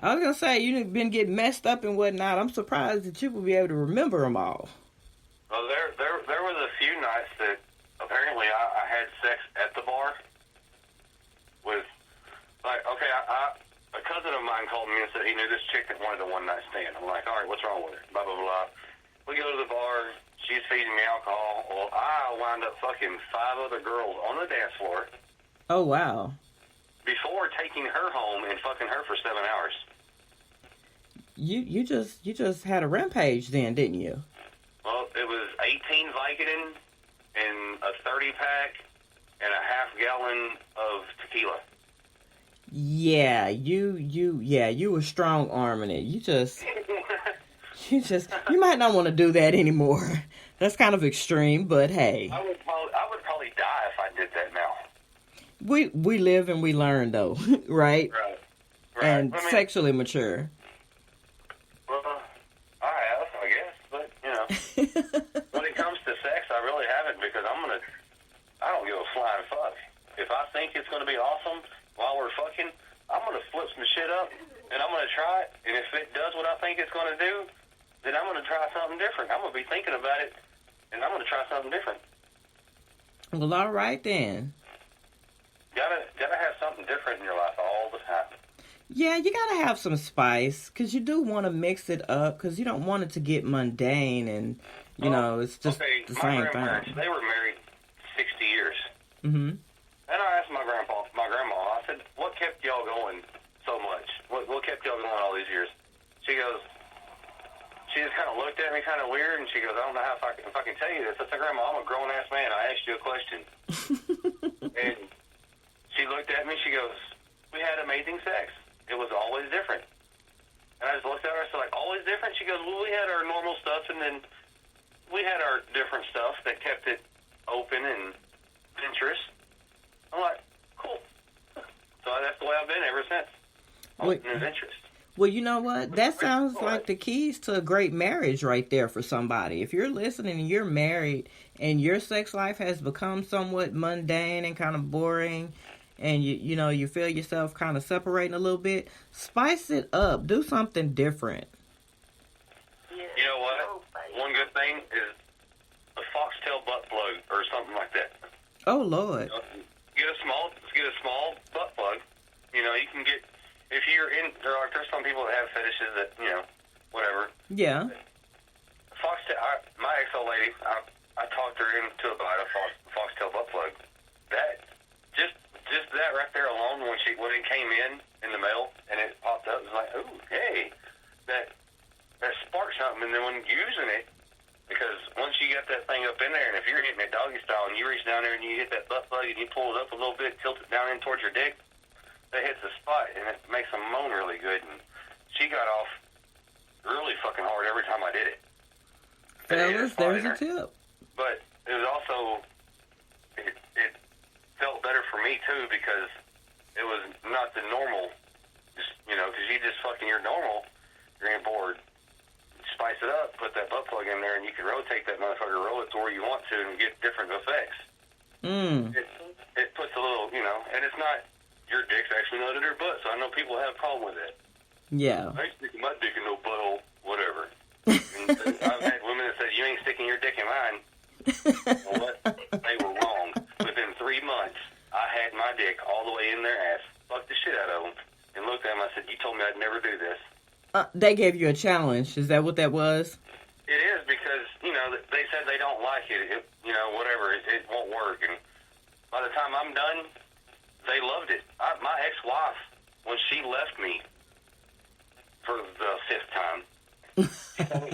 I was gonna say you've been getting messed up and whatnot. I'm surprised that you would be able to remember them all. Well, there was a few nights that apparently I had sex at the bar with, like, okay, a cousin of mine called me and said he knew this chick that wanted a one-night stand. I'm like, all right, what's wrong with her? Blah, blah, blah. We go to the bar. She's feeding me alcohol. Well, I wound up fucking 5 other girls on the dance floor. Oh, wow. Before taking her home and fucking her for 7 hours. You just had a rampage then, didn't you? Well, it was 18 Vicodin and a 30-pack and a half-gallon of tequila. Yeah, you were strong-arming it. You might not want to do that anymore. That's kind of extreme, but hey. I would probably die if I did that now. We live and we learn, though, right? Right. And sexually mature. Well, I have, I guess, but, you know. When it comes to sex, I really haven't because I don't give a flying fuck. If I think it's going to be awesome while we're fucking, I'm going to flip some shit up and I'm going to try it. And if it does what I think it's going to do, then I'm going to try something different. I'm going to be thinking about it and I'm going to try something different. Well, all right then. Gotta have something different in your life all the time. Yeah, you gotta have some spice, because you do want to mix it up, because you don't want it to get mundane, and, you know, it's just the same thing. They were married 60 years. Mm-hmm. And I asked my grandma, I said, what kept y'all going so much? What kept y'all going all these years? She just kind of looked at me kind of weird, and she goes, I don't know if I can tell you this. I said, Grandma, I'm a grown-ass man. I asked you a question. And she looked at me, she goes, we had amazing sex. It was always different. And I just looked at her, I said, like, always different? She goes, well, we had our normal stuff, and then we had our different stuff that kept it open and interest. I'm like, cool. So that's the way I've been ever since. Open and interest. Well, you know what? That sounds like the keys to a great marriage right there for somebody. If you're listening and you're married and your sex life has become somewhat mundane and kind of boring, and you feel yourself kind of separating a little bit, spice it up. Do something different. thing is a foxtail butt plug or something like that. Oh, Lord. Get a small butt plug. You know, you can get, if you're in, there's some people that have fetishes that, you know, whatever. Yeah. Foxtail, my ex-old lady, I talked her into buying a foxtail butt plug. That, just that right there alone, when it came in the mail and it popped up, it was like, ooh, hey, that sparked something. And then when using it, because once you get that thing up in there, and if you're hitting it doggy style and you reach down there and you hit that butt plug and you pull it up a little bit, tilt it down in towards your dick, that hits the spot and it makes them moan really good. And she got off really fucking hard every time I did it. Fellas, there's a tip. But it was also, it felt better for me too, because it was not the normal, just, you know, because you're normal, you're getting bored. Spice it up, put that butt plug in there, and you can rotate that motherfucker, roll it to where you want to, and get different effects. It puts a little, you know, and it's not, your dick's actually not in her butt, so I know people have a problem with it. Yeah. I ain't sticking my dick in no butthole, whatever. And I've had women that said, you ain't sticking your dick in mine. Well, what? They were wrong. Within 3 months, I had my dick all the way in their ass, fucked the shit out of them, and looked at them. I said, you told me I'd never do this. They gave you a challenge. Is that what that was? It is, because, you know, they said they don't like it. You know, whatever. It won't work. And by the time I'm done, they loved it. My ex-wife, when she left me for the 5th time,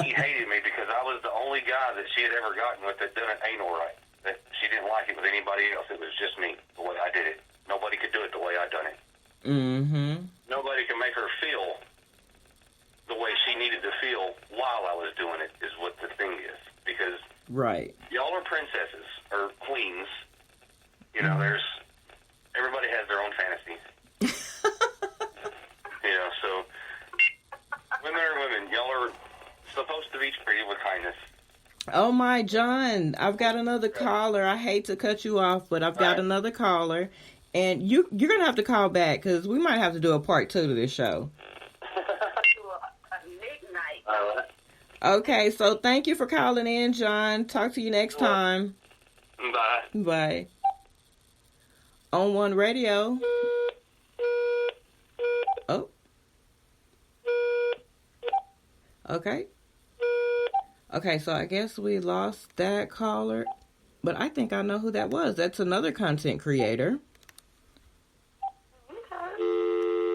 he hated me because I was the only guy that she had ever gotten with that done it anal right. That she didn't like it with anybody else. It was just me, the way I did it. Nobody could do it the way I done it. Mm-hmm. Nobody could make her feel the way she needed to feel while I was doing it, is what the thing is. Because right, y'all are princesses or queens. You know, everybody has their own fantasies. You know, so women are women. Y'all are supposed to be treated with kindness. Oh my, John, I've got another caller. I hate to cut you off, but I've got another caller, and you're gonna have to call back because we might have to do a part 2 to this show. Okay, so thank you for calling in, John. Talk to you next time. Bye. Bye. On One Radio. Oh. Okay. Okay, so I guess we lost that caller. But I think I know who that was. That's another content creator.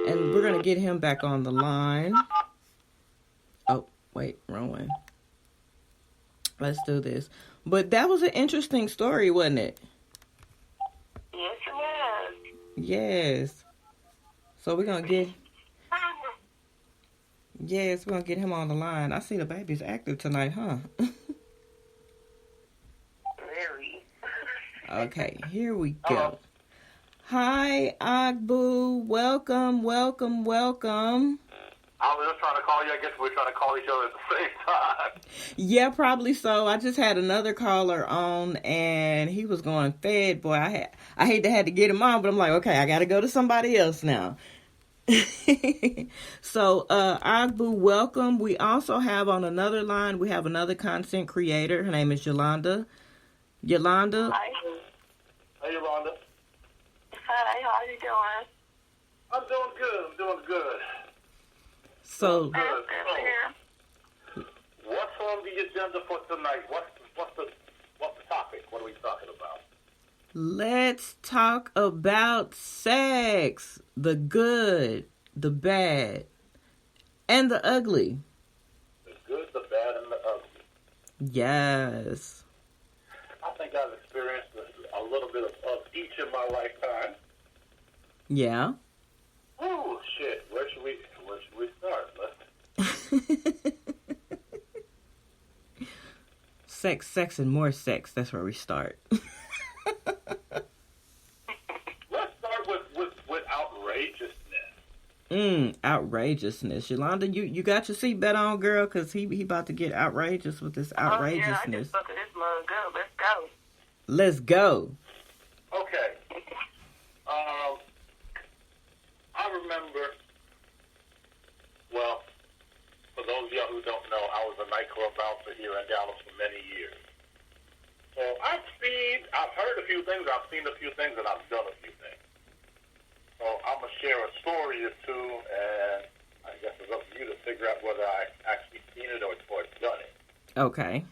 And we're going to get him back on the line. Oh, wait, wrong one. Let's do this. But that was an interesting story, wasn't it? Yes, it was. Yes. So we're going to get... Yes, we're going to get him on the line. I see the baby's active tonight, huh? Very. Okay, here we go. Hi, Agbu. Welcome, welcome, welcome. I was just trying to call you. I guess we were trying to call each other at the same time. Yeah, probably so. I just had another caller on, and he was going fed. Boy, I hate to have to get him on, but I'm like, okay, I got to go to somebody else now. So, Agbu, welcome. We also have on another line, we have another content creator. Her name is Yolanda. Yolanda. Hi. Hey, Yolanda. Hi, how are you doing? I'm doing good. So, what's on the agenda for tonight? What's the topic? What are we talking about? let's talk about sex. The good, the bad, and the ugly. The good, the bad, and the ugly. Yes. I think I've experienced a little bit of each in my lifetime. Yeah. Oh shit! Where should we start? Sex, and more sex. That's where we start. Let's start with outrageousness. Outrageousness. Yolanda, you got your seatbelt on, girl, because he about to get outrageous with this outrageousness. Oh, yeah, I just buckled this mug up. Let's go. Let's go. Okay. I remember, well, for those of y'all who don't know, I was a nightclub bouncer here in Dallas for many years. So I've heard a few things, I've seen a few things, and I've done a few things. So I'm going to share a story or two, and I guess it's up to you to figure out whether I actually seen it or done it. Okay.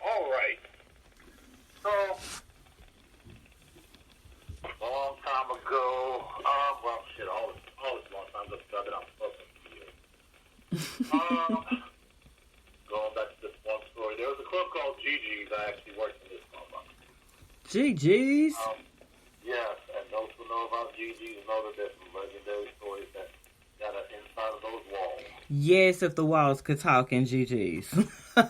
All right. So, a long time ago, all this long time ago, I've been out for a few years. Going back to this one story, there was a club called Gigi's. I actually worked in this club. GG's? Yes, and those who know about Gigi's know that there's some legendary stories that got us inside of those walls. Yes, if the walls could talk in GG's. If the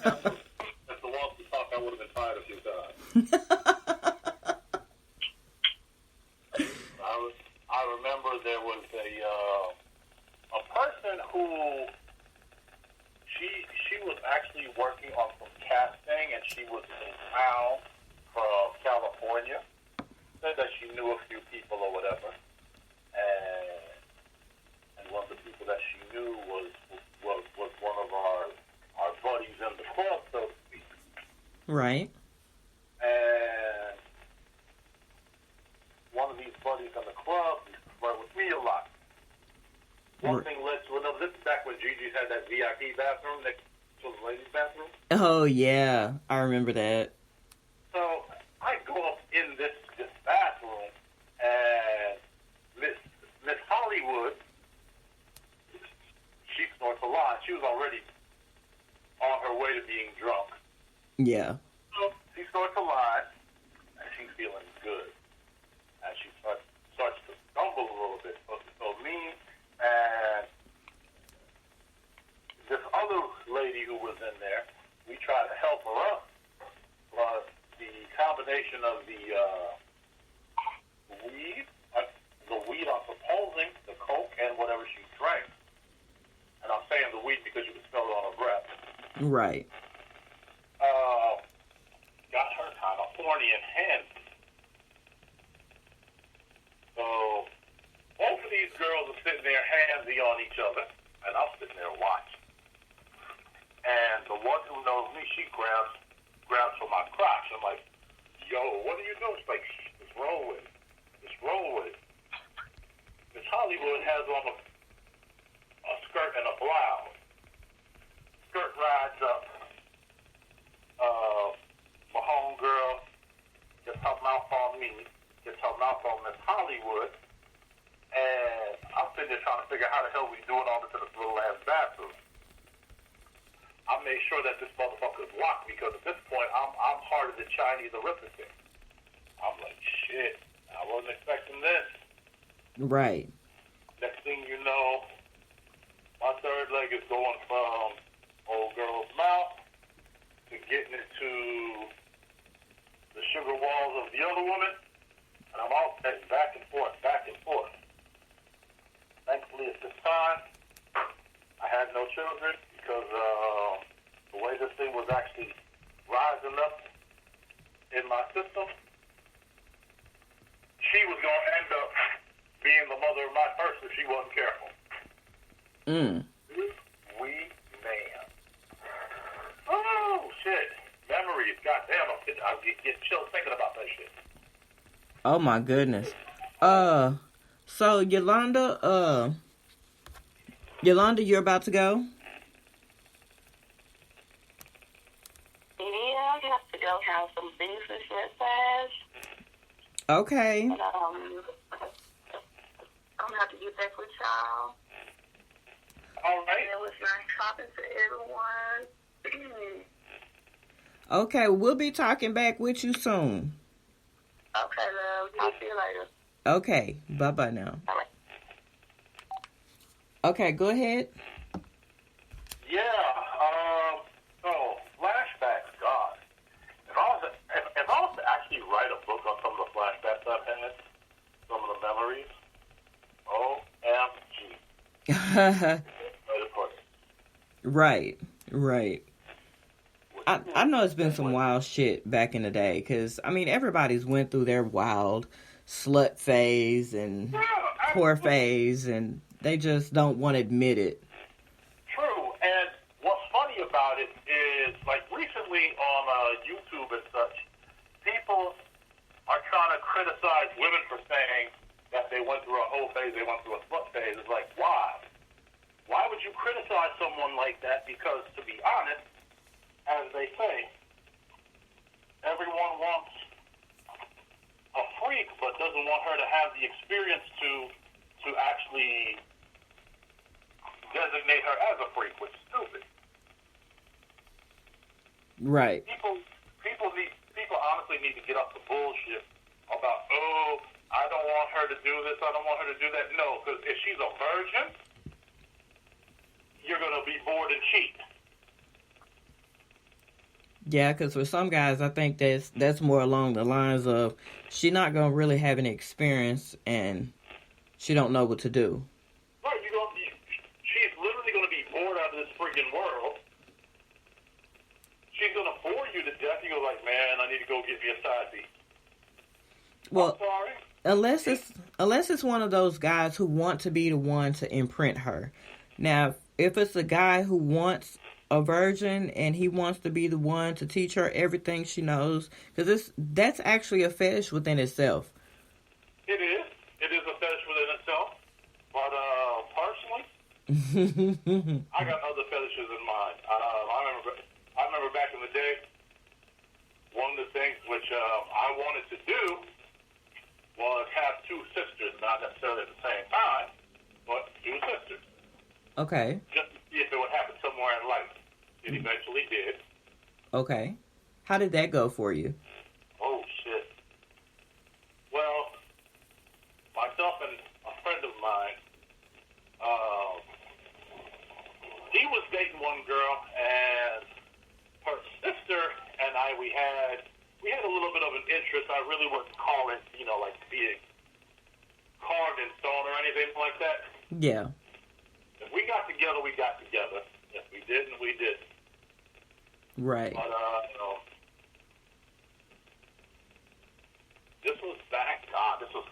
walls could talk, I would have been fired a few times. I remember there was a person who she was actually working on some casting, and she was in town from California. Said that she knew a few people or whatever, and one of the people that she knew was one of our buddies in the club, so to speak. Right. And one of these buddies in the club used to flirt with me a lot. One thing led to another. This is back when Gigi's had that VIP bathroom next to the ladies' bathroom. Oh, yeah. I remember that. So I go up in this bathroom, and Miss Hollywood, she snorts a lot. She was already on her way to being drunk. Yeah. So she snorts a lot, and she's feeling good. And she starts to stumble a little bit. So me and this other lady who was in there, we tried to help her up. But the combination of the weed, I'm supposing, the coke, and whatever she drank. And I'm saying the weed because you can smell it on her breath. Right. Got her kind of horny and handsy. So both of these girls are sitting there handsy on each other, and I'm sitting there watching. And the one who knows me, she grabs for my crotch. I'm like, yo, what are you doing? She's like, just roll with it. Just roll with it. Miss Hollywood has on a skirt and a blouse. Skirt rides up. My homegirl gets her mouth on me, gets her mouth on Miss Hollywood, and I'm sitting there trying to figure out how the hell we doing all this in this little ass bathroom. I made sure that this motherfucker is locked because at this point I'm harder than Chinese arithmetic. I'm like, shit, I wasn't expecting this. Right. Next thing you know, my third leg is going from old girl's mouth to getting into the sugar walls of the other woman, and I'm all back and forth, back and forth. Thankfully, at this time, I had no children because the way this thing was actually rising up in my system, she was going to end up being the mother of my first if she wasn't careful. We man. Oh, shit. Memories. Goddamn, I'm getting chills thinking about that shit. Oh, my goodness. So, Yolanda, you're about to go? Yeah, I have to go have some business massage. Okay. And, I'm going to have to get back with y'all. All right. And it was nice talking to everyone. Okay, we'll be talking back with you soon. Okay, love. Talk to you later. Okay, bye-bye now. All right. Okay, go ahead. Yeah, so flashbacks, God. If I was to actually write a book on some of the flashbacks I've had, some of the memories, OMG. Right. I know it's been some wild shit back in the day, because, I mean, everybody's went through their wild slut phase and whore phase, and they just don't want to admit it. True, and what's funny criticize women for saying that they went through a whole phase, they went through a slut phase. It's like, why? Why would you criticize someone like that? Because, to be honest, as they say, everyone wants a freak, but doesn't want her to have the experience to actually designate her as a freak, which is stupid. Right. People honestly need to get off the bullshit about, oh, I don't want her to do this, I don't want her to do that. No, because if she's a virgin, you're going to be bored and cheap. Yeah, because for some guys, I think that's more along the lines of she's not going to really have any experience and she don't know what to do. Right, she's literally going to be bored out of this freaking world. She's going to bore you to death. You go like, man, I need to go get me a side piece. Well, I'm sorry. Unless it's one of those guys who want to be the one to imprint her. Now, if it's a guy who wants a virgin and he wants to be the one to teach her everything she knows, because that's actually a fetish within itself. It is a fetish within itself. But personally, I got other fetishes in mind. I remember back in the day, one of the things which I wanted to do was have two sisters, not necessarily at the same time, but two sisters. Okay. Just to see if it would happen somewhere in life. It eventually did. Okay. How did that go for you? Oh, shit. Well, myself and a friend of mine, he was dating one girl, and her sister and I, we had a little bit of an interest. I really wouldn't call it, like being carved in stone or anything like that. Yeah. If we got together, we got together. If we didn't, we didn't. Right. But, this was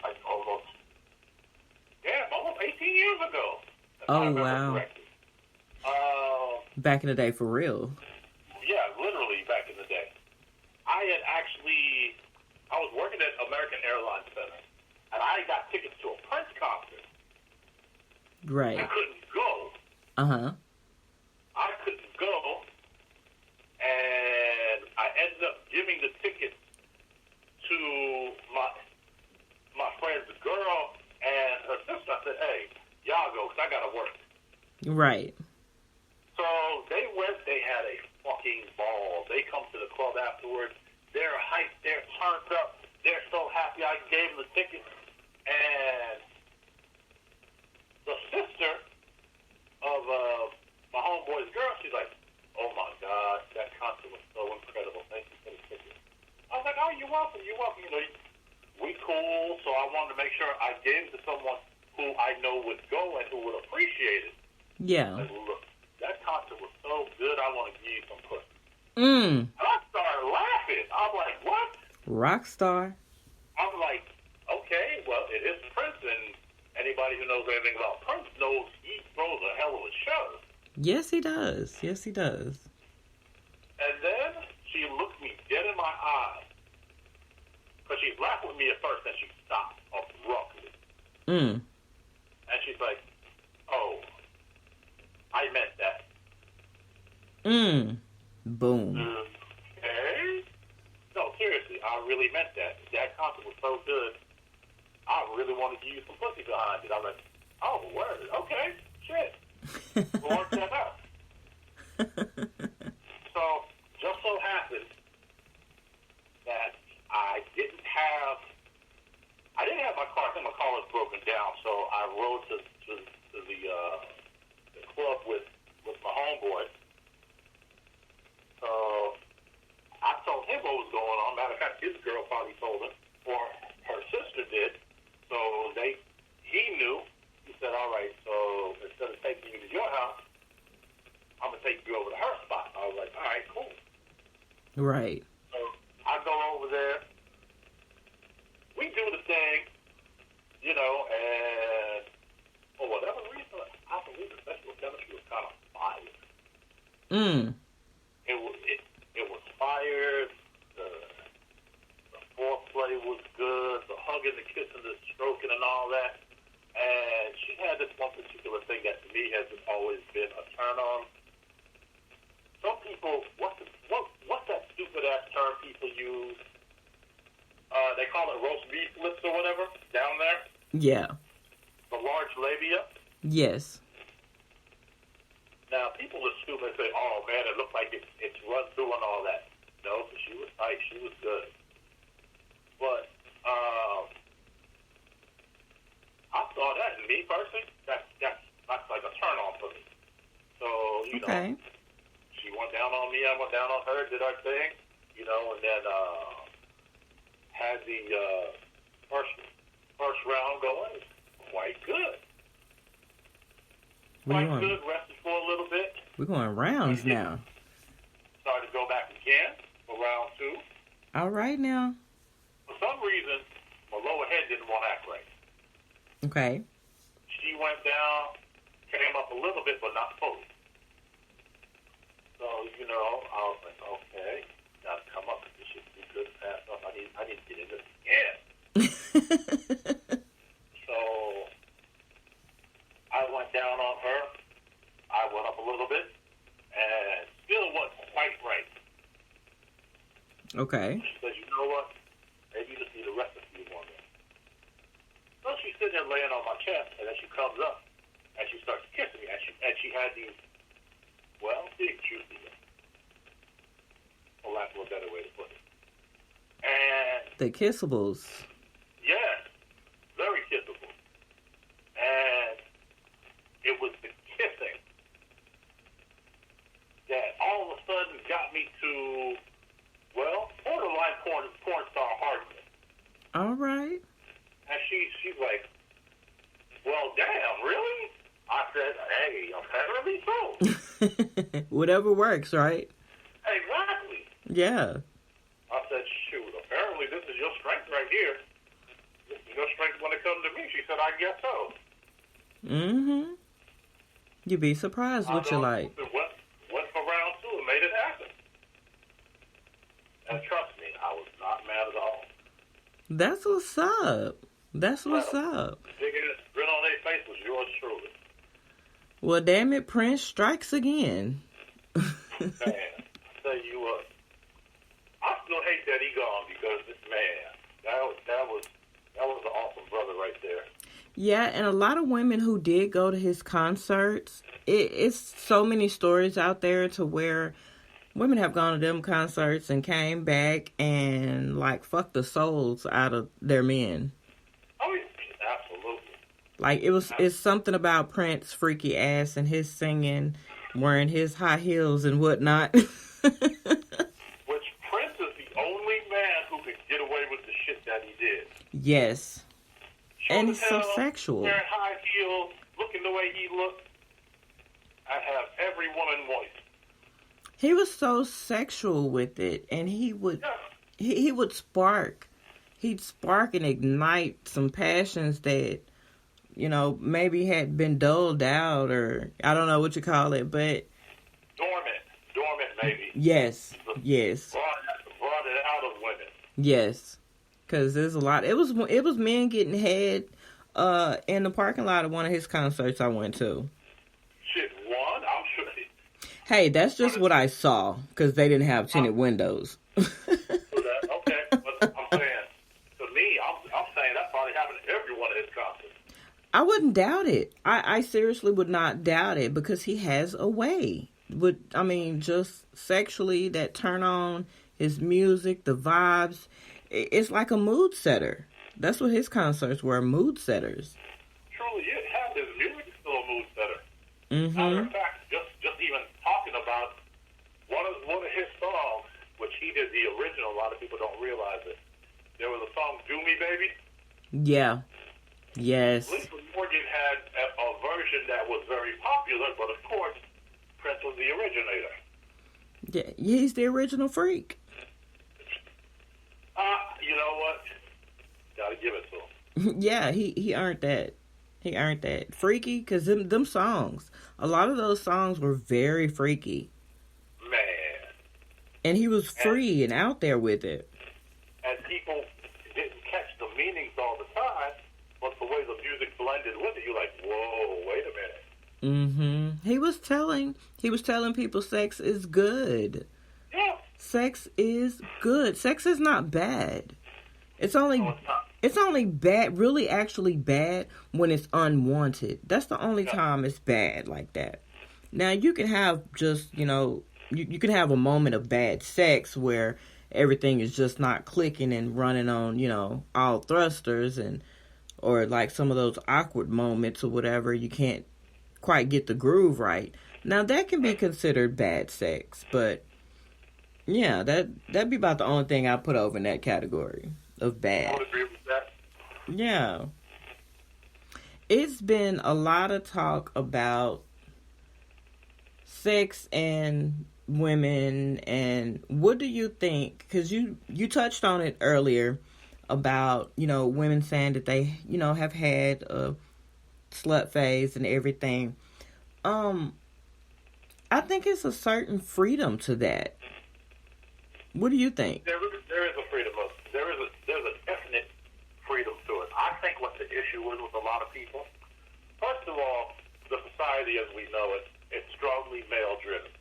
like almost 18 years ago. Oh, wow. Correctly. Back in the day, for real. Yeah, literally back in the day. I was working at American Airlines Center, and I got tickets to a Prince concert. Right. I couldn't go. Uh-huh. I couldn't go, and I ended up giving the ticket to my friend's girl and her sister. I said, hey, y'all go, because I got to work. Right. So they went, they had a fucking ball. They come to the club afterwards. They're hyped, they're turned up. They're so happy I gave them the ticket. And the sister of my homeboy's girl, she's like, oh my God, that concert was so incredible. Thank you for the ticket. I was like, oh, you're welcome, you're welcome. We cool, so I wanted to make sure I gave it to someone who I know would go and who would appreciate it. Yeah. Like, look, that concert was so good, I want to give you some pussy. Mm. I started laughing. I'm like, what? Rockstar. I'm like, okay, well, it is Prince, and anybody who knows anything about Prince knows he throws a hell of a show. Yes, he does. Yes, he does. And then she looked me dead in my eyes. Because she's laughing with me at first, then she stopped abruptly. Mm. And she's like, oh, I meant that. Mm. Boom. Okay. No, seriously, I really meant that. That concert was so good. I really wanted to use some pussy behind it. I'm like, oh, word. Okay. Shit. We'll work that out. So, just so happened that I didn't have my car. I think my car was broken down, so I rode to the club with my homeboy. So I told him what was going on. Matter of fact, his girl probably told him, or her sister did. So he knew. He said, all right, so instead of taking you to your house, I'm going to take you over to her spot. I was like, all right, cool. Right. So I go over there. We do the thing, and for whatever reason, I believe the sexual chemistry was kind of fire. Mm. It was fire. The foreplay was good. The that. And she had this one particular thing that to me has always been a turn on. Some people, what's that stupid ass term people use? They call it roast beef lips or whatever down there. Yeah. The large labia. Yes. Now people assume and say, "Oh man, it looked like it's run through and all that." No, she was tight. She was good. But I saw that, and me personally, that's like a turn on for me. So you know, she went down on me, I went down on her, did our thing, you know, and then had the first round going quite good. Quite good, rested for a little bit. We're going rounds now. Started to go back again for round 2. All right now. For some reason, my lower head didn't want to act right. Okay. She went down, came up a little bit, but not fully. So, you know, I was like, okay, gotta come up with this shit. Be good, pass up. I need to get in this again. So, I went down on her. I went up a little bit, and still wasn't quite right. Okay. She said, you know what? Maybe you just need a recipe on there. So she's sitting there laying on my chest, and then she comes up, and she starts kissing me, and she had these, well, big juicy, for lack of a better way to put it. And the kissables. yes, very kissable. And it was the kissing that all of a sudden got me to, well, borderline porn star hardness. All right. And she's like, well, damn, really? I said, hey, apparently so. Whatever works, right? Exactly. Yeah. I said, shoot, apparently this is your strength right here. This is your strength when it comes to me. She said, I guess so. Mm-hmm. You'd be surprised what you like. Went for round 2 and made it happen. And trust me, I was not mad at all. That's what's up. That's what's up. The biggest grin on their face was yours truly. Well, damn it, Prince strikes again. Man, I tell you what, I still hate that he gone because this man, that was an awesome brother right there. Yeah, and a lot of women who did go to his concerts, it's so many stories out there to where women have gone to them concerts and came back and, like, fucked the souls out of their men. Oh, yeah, absolutely. Like, it's something about Prince's freaky ass and his singing, wearing his high heels and whatnot. Which Prince is the only man who could get away with the shit that he did. Yes. And he's so sexual. Wearing high heels, looking the way he looked. I have every woman voice. He was so sexual with it, and he would spark. He'd spark and ignite some passions that, you know, maybe had been dulled out, or I don't know what you call it, but dormant maybe. Yes. Brought it out of women. Yes, because there's a lot. It was men getting head in the parking lot of one of his concerts I went to. Shit, one? I'm sure. Hey, that's just what I saw, because they didn't have tinted windows. Okay, but I'm saying, to me, I'm saying that probably happened to every one of his concerts. I wouldn't doubt it. I seriously would not doubt it, because he has a way. Just sexually, that turn on, his music, the vibes. It's like a mood setter. That's what his concerts were, mood setters. Truly, it has. His music is still a mood setter. Mm-hmm. Matter of fact, just even talking about one of his songs, which he did the original, a lot of people don't realize it. There was a song, Do Me Baby. Yeah. Yes. Lincoln Morgan had a version that was very popular, but of course, Prince was the originator. Yeah, he's the original freak. You know what? Gotta give it to him. Yeah, he earned that. He earned that. Freaky, because them songs, a lot of those songs were very freaky. Man. And he was free and out there with it. And people didn't catch the meanings all the time, but the way the music He was telling people sex is good. Yeah. Sex is good. Sex is not bad. It's only bad, really actually bad when it's unwanted. That's the only time it's bad like that. Now, you can have just, you can have a moment of bad sex where everything is just not clicking and running on, all thrusters or like some of those awkward moments or whatever. You can't quite get the groove right. Now, that can be considered bad sex, but yeah, that'd be about the only thing I put over in that category of bad. I would agree with that. Yeah. It's been a lot of talk about sex and women, and what do you think? Because you touched on it earlier about, women saying that they, have had a slut phase and everything. I think it's a certain freedom to that. What do you think? There is a freedom of there's a definite freedom to it. I think what the issue is with a lot of people, first of all, the society as we know it, it's strongly male driven.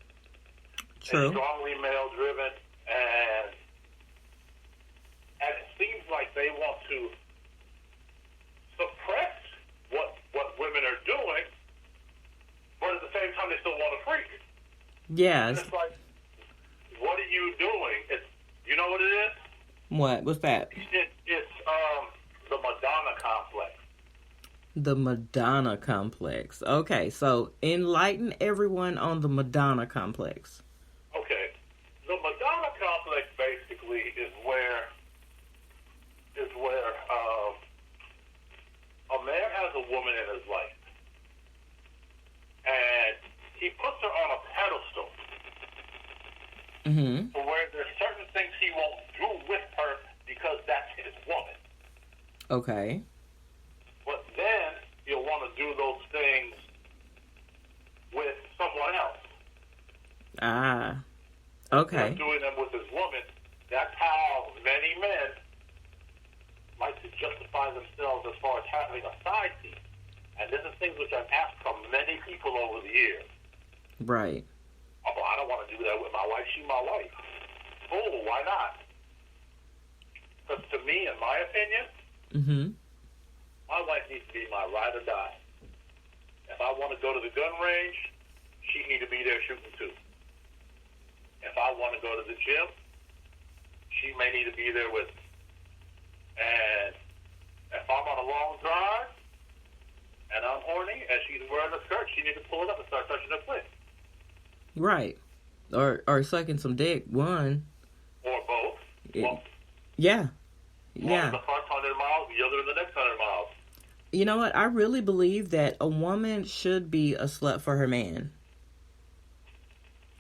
True. It's strongly male driven, and it seems like they want to suppress what women are doing, but at the same time they still want to freak. Yeah. And it's like, what are you doing? You know what it is? What? What's that? It's the Madonna Complex. The Madonna Complex. Okay, so enlighten everyone on the Madonna Complex. Okay. The Madonna Complex basically is where a man has a woman in his life, and he puts her on a pedestal. Where there's certain things he won't do with her because that's his woman. Okay. But then he'll want to do those things with someone else. Ah. Okay. Instead of doing them with his woman. That's how many men like to justify themselves as far as having a side piece. And this is things which I've asked from many people over the years. Right. Oh, I don't want to do that with my wife. She's my wife. Oh, why not? Because to me, in my opinion, my wife needs to be my ride or die. If I want to go to the gun range, she need to be there shooting too. If I want to go to the gym, she may need to be there with me. And if I'm on a long drive and I'm horny and she's wearing a skirt, she needs to pull it up and start touching her clit. Right. Or sucking some dick, one. Or both. Yeah. One in the first 100 miles, the other in the next 100 miles. You know what? I really believe that a woman should be a slut for her man.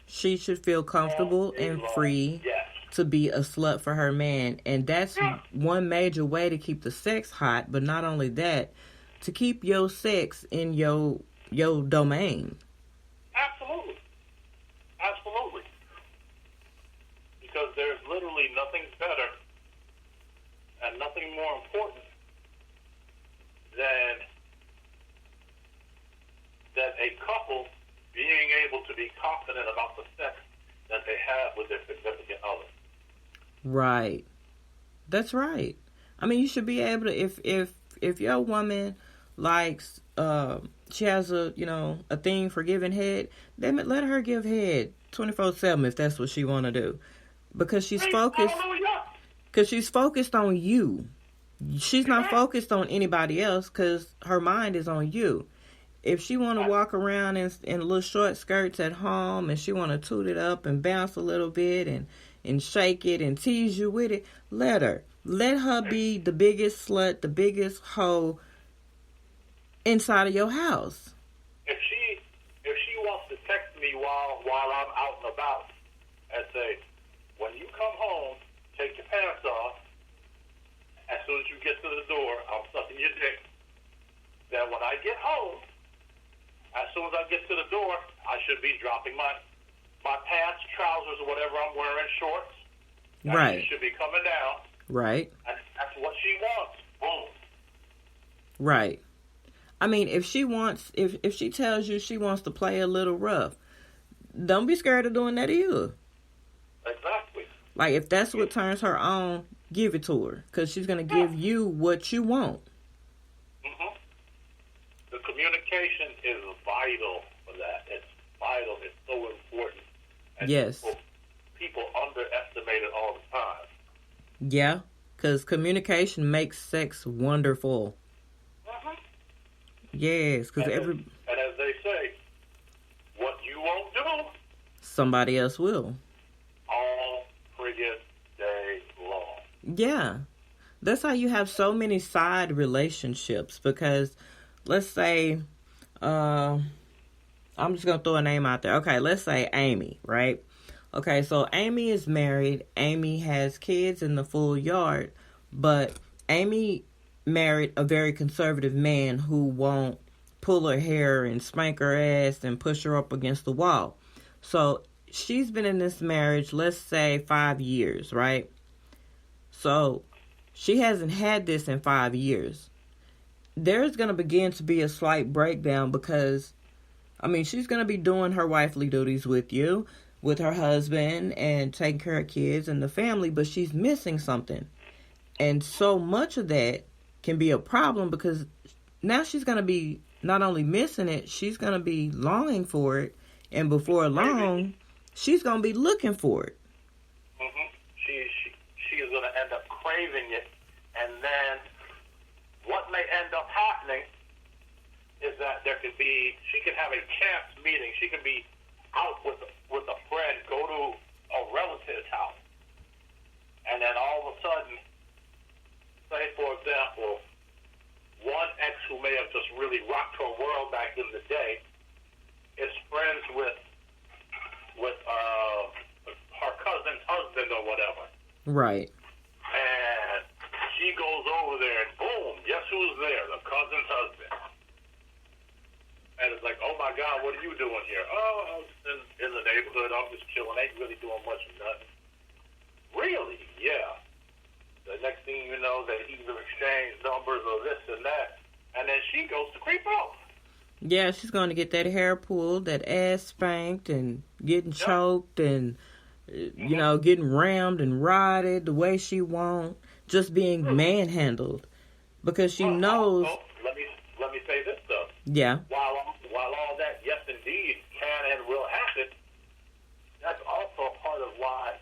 She should feel comfortable and free to be a slut for her man. And that's one major way to keep the sex hot. But not only that, to keep your sex in your domain. Absolutely. Absolutely. Because there's literally nothing better and nothing more important than a couple being able to be confident about the sex that they have with their significant other. Right. That's right. I mean, you should be able to, if your woman likes, she has a thing for giving head, then let her give head 24/7 if that's what she want to do. Because she's focused. Because she's focused on you. She's not focused on anybody else because her mind is on you. If she want to walk around in little short skirts at home and she want to toot it up and bounce a little bit and shake it and tease you with it, let her. Let her be the biggest slut, the biggest hoe inside of your house. If she wants to text me while I'm out and about and say, when you come home, take your pants off. As soon as you get to the door, I'm sucking your dick. Then when I get home, as soon as I get to the door, I should be dropping my pants, trousers, or whatever I'm wearing, shorts. Right. She should be coming down. Right. And that's what she wants. Boom. Right. I mean, if she tells you she wants to play a little rough, don't be scared of doing that either. Exactly. Like, if that's what turns her on, give it to her. Because she's going to give you what you want. Mm-hmm. The communication is vital for that. It's vital. It's so important. And yes. People underestimate it all the time. Yeah. Because communication makes sex wonderful. Mm-hmm. Yes. Because and as they say, what you won't do, somebody else will. All friggin' day long. Yeah. That's how you have so many side relationships. Because, let's say, I'm just going to throw a name out there. Okay, let's say Amy, right? Okay, so Amy is married. Amy has kids in the full yard. But Amy married a very conservative man who won't pull her hair and spank her ass and push her up against the wall. So she's been in this marriage, let's say 5 years, right? So she hasn't had this in 5 years. There's going to begin to be a slight breakdown because, I mean, she's going to be doing her wifely duties with you, with her husband, and taking care of kids and the family, but she's missing something. And so much of that can be a problem because now she's going to be not only missing it, she's going to be longing for it. And before long, she's going to be looking for it. Mm-hmm. She is going to end up craving it. And then what may end up happening is that she can have a camp meeting. She can be out with a friend, go to a relative's house. And then all of a sudden, say, for example, one ex who may have just really rocked her world back in the day is friends with her cousin's husband or whatever. Right. And she goes over there and boom, guess who's there? The cousin's husband. And it's like, oh my God, what are you doing here? Oh, I'm just in the neighborhood. I'm just chilling. Ain't really doing much of nothing. Really? Yeah. The next thing you know, they either exchange numbers or this and that. And then she goes to creep out. Yeah, she's going to get that hair pulled, that ass spanked, and getting choked, and, you know, getting rammed and rotted the way she won't. Just being manhandled. Because she knows... Let me say this, though. Yeah. While all that, yes, indeed, can and will happen, that's also part of why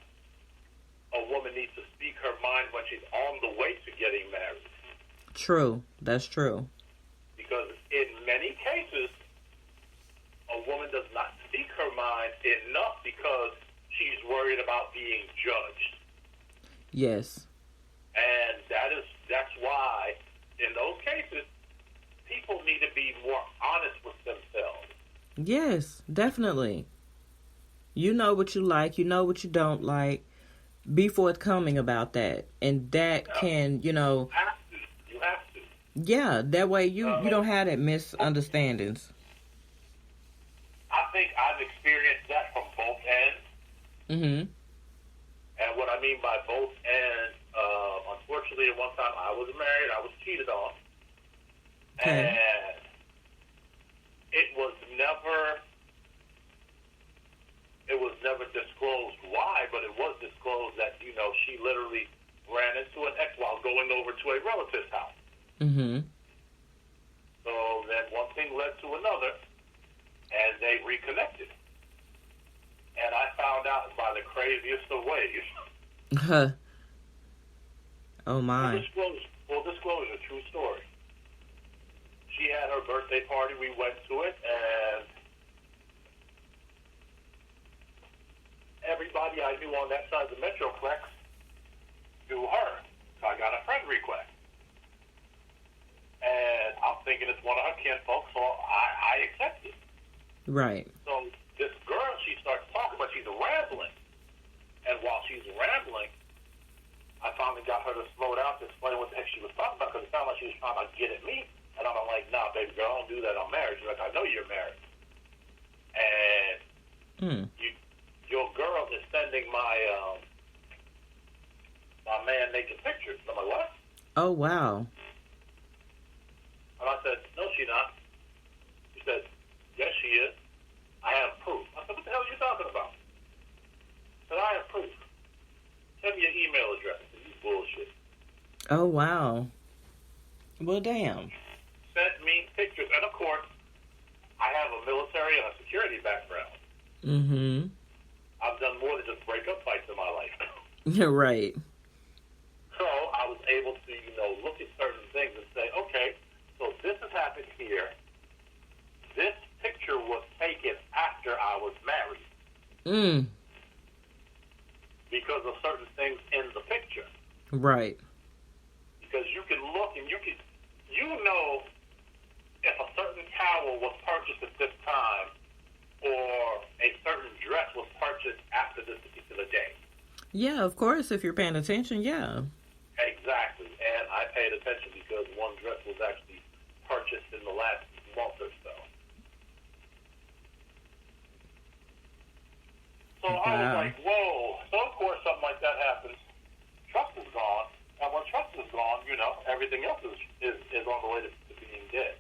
a woman needs to speak her mind when she's on the way to getting married. True. That's true. Because in many cases, a woman does not speak her mind enough because she's worried about being judged. Yes. And that's why, in those cases, people need to be more honest with themselves. Yes, definitely. You know what you like. You know what you don't like. Be forthcoming about that. And that can, you know... You have to. Yeah, that way you don't have that misunderstandings. I think I've experienced that from both ends. Mm-hmm. And what I mean by both ends, unfortunately, at one time I was married, I was cheated on. Okay. And it was never disclosed why, but it was disclosed that, you know, she literally ran into an ex while going over to a relative's house. Mm-hmm. So then one thing led to another, and they reconnected. And I found out by the craziest of ways. Oh, my. Full disclosure, true story. She had her birthday party. We went to it, and everybody I knew on that side of the Metroplex knew her. So I got a friend request. And I'm thinking it's one of her kinfolk, so I accepted. Right. So this girl, she starts talking, but she's rambling. And while she's rambling, I finally got her to slow down to explain what the heck she was talking about, because it sounded like she was trying to get at me. And I'm like, nah, baby girl, don't do that. I'm married. She's like, I know you're married. And your girl is sending my man naked pictures. I'm like, what? Oh, wow. And I said, no, she's not. She said, yes, she is. I have proof. I said, what the hell are you talking about? I said, I have proof. Send me your email address. I said, you bullshit. Oh, wow. Well, damn. Sent me pictures. And, of course, I have a military and a security background. Mm-hmm. I've done more than just breakup fights in my life. Right. So I was able to, look at certain things and say, okay, so this has happened here. This picture was taken after I was married. Mm. Because of certain things in the picture. Right. Because you can look and if a certain towel was purchased at this time or a certain dress was purchased after this particular day. Yeah, of course, if you're paying attention, yeah. Exactly. And I paid attention because one dress was actually purchased in the last month or so. So Wow. I was like, whoa. So, of course, something like that happens. Trust is gone. And when trust is gone, everything else is on the way to being dead.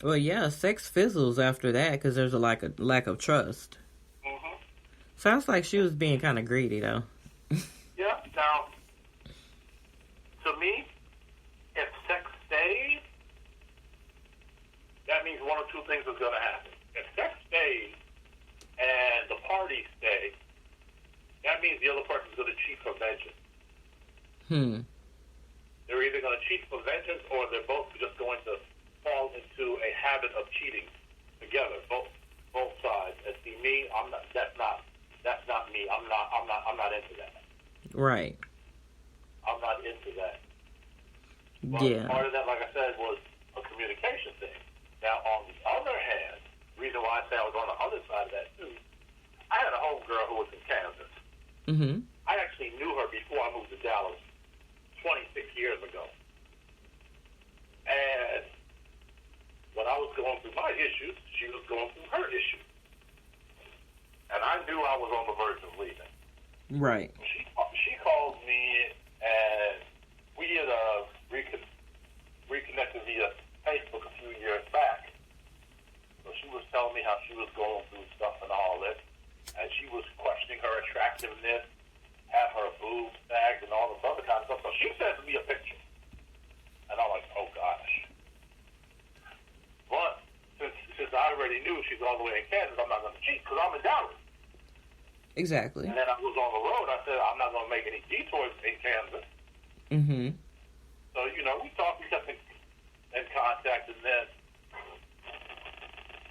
Well, yeah, sex fizzles after that because there's a lack of trust. Mm-hmm. Sounds like she was being kind of greedy, though. Yeah. Now, to me, if sex stays, that means one or two things is going to happen. If sex stays and the parties stay, that means the other person's going to cheat for vengeance. They're either going to cheat for vengeance or they're both just going to fall into a habit of cheating together. Both sides. And see, me, I'm not. That's not me. I'm not into that. Right. I'm not into that. But Yeah. part of that, like I said, was a communication thing. Now, on the other hand, the reason why I say I was on the other side of that too, I had a homegirl who was in Kansas. Mm-hmm. I actually knew her before I moved to Dallas 26 years ago. And when I was going through my issues, she was going through her issues. And I knew I was on the verge of leaving. Right. She called me, and we had reconnected via Facebook a few years back. So she was telling me how she was going through stuff and all this, and she was questioning her attractiveness, have her boobs sagged, and all this other kind of stuff. So she sent me a picture, and I'm like, oh gosh. But since I already knew she's all the way in Kansas, I'm not going to cheat because I'm in Dallas. Exactly. And then I was on the road. I said, I'm not going to make any detours in Kansas. Mm-hmm. So, we talked, we kept in contact, and then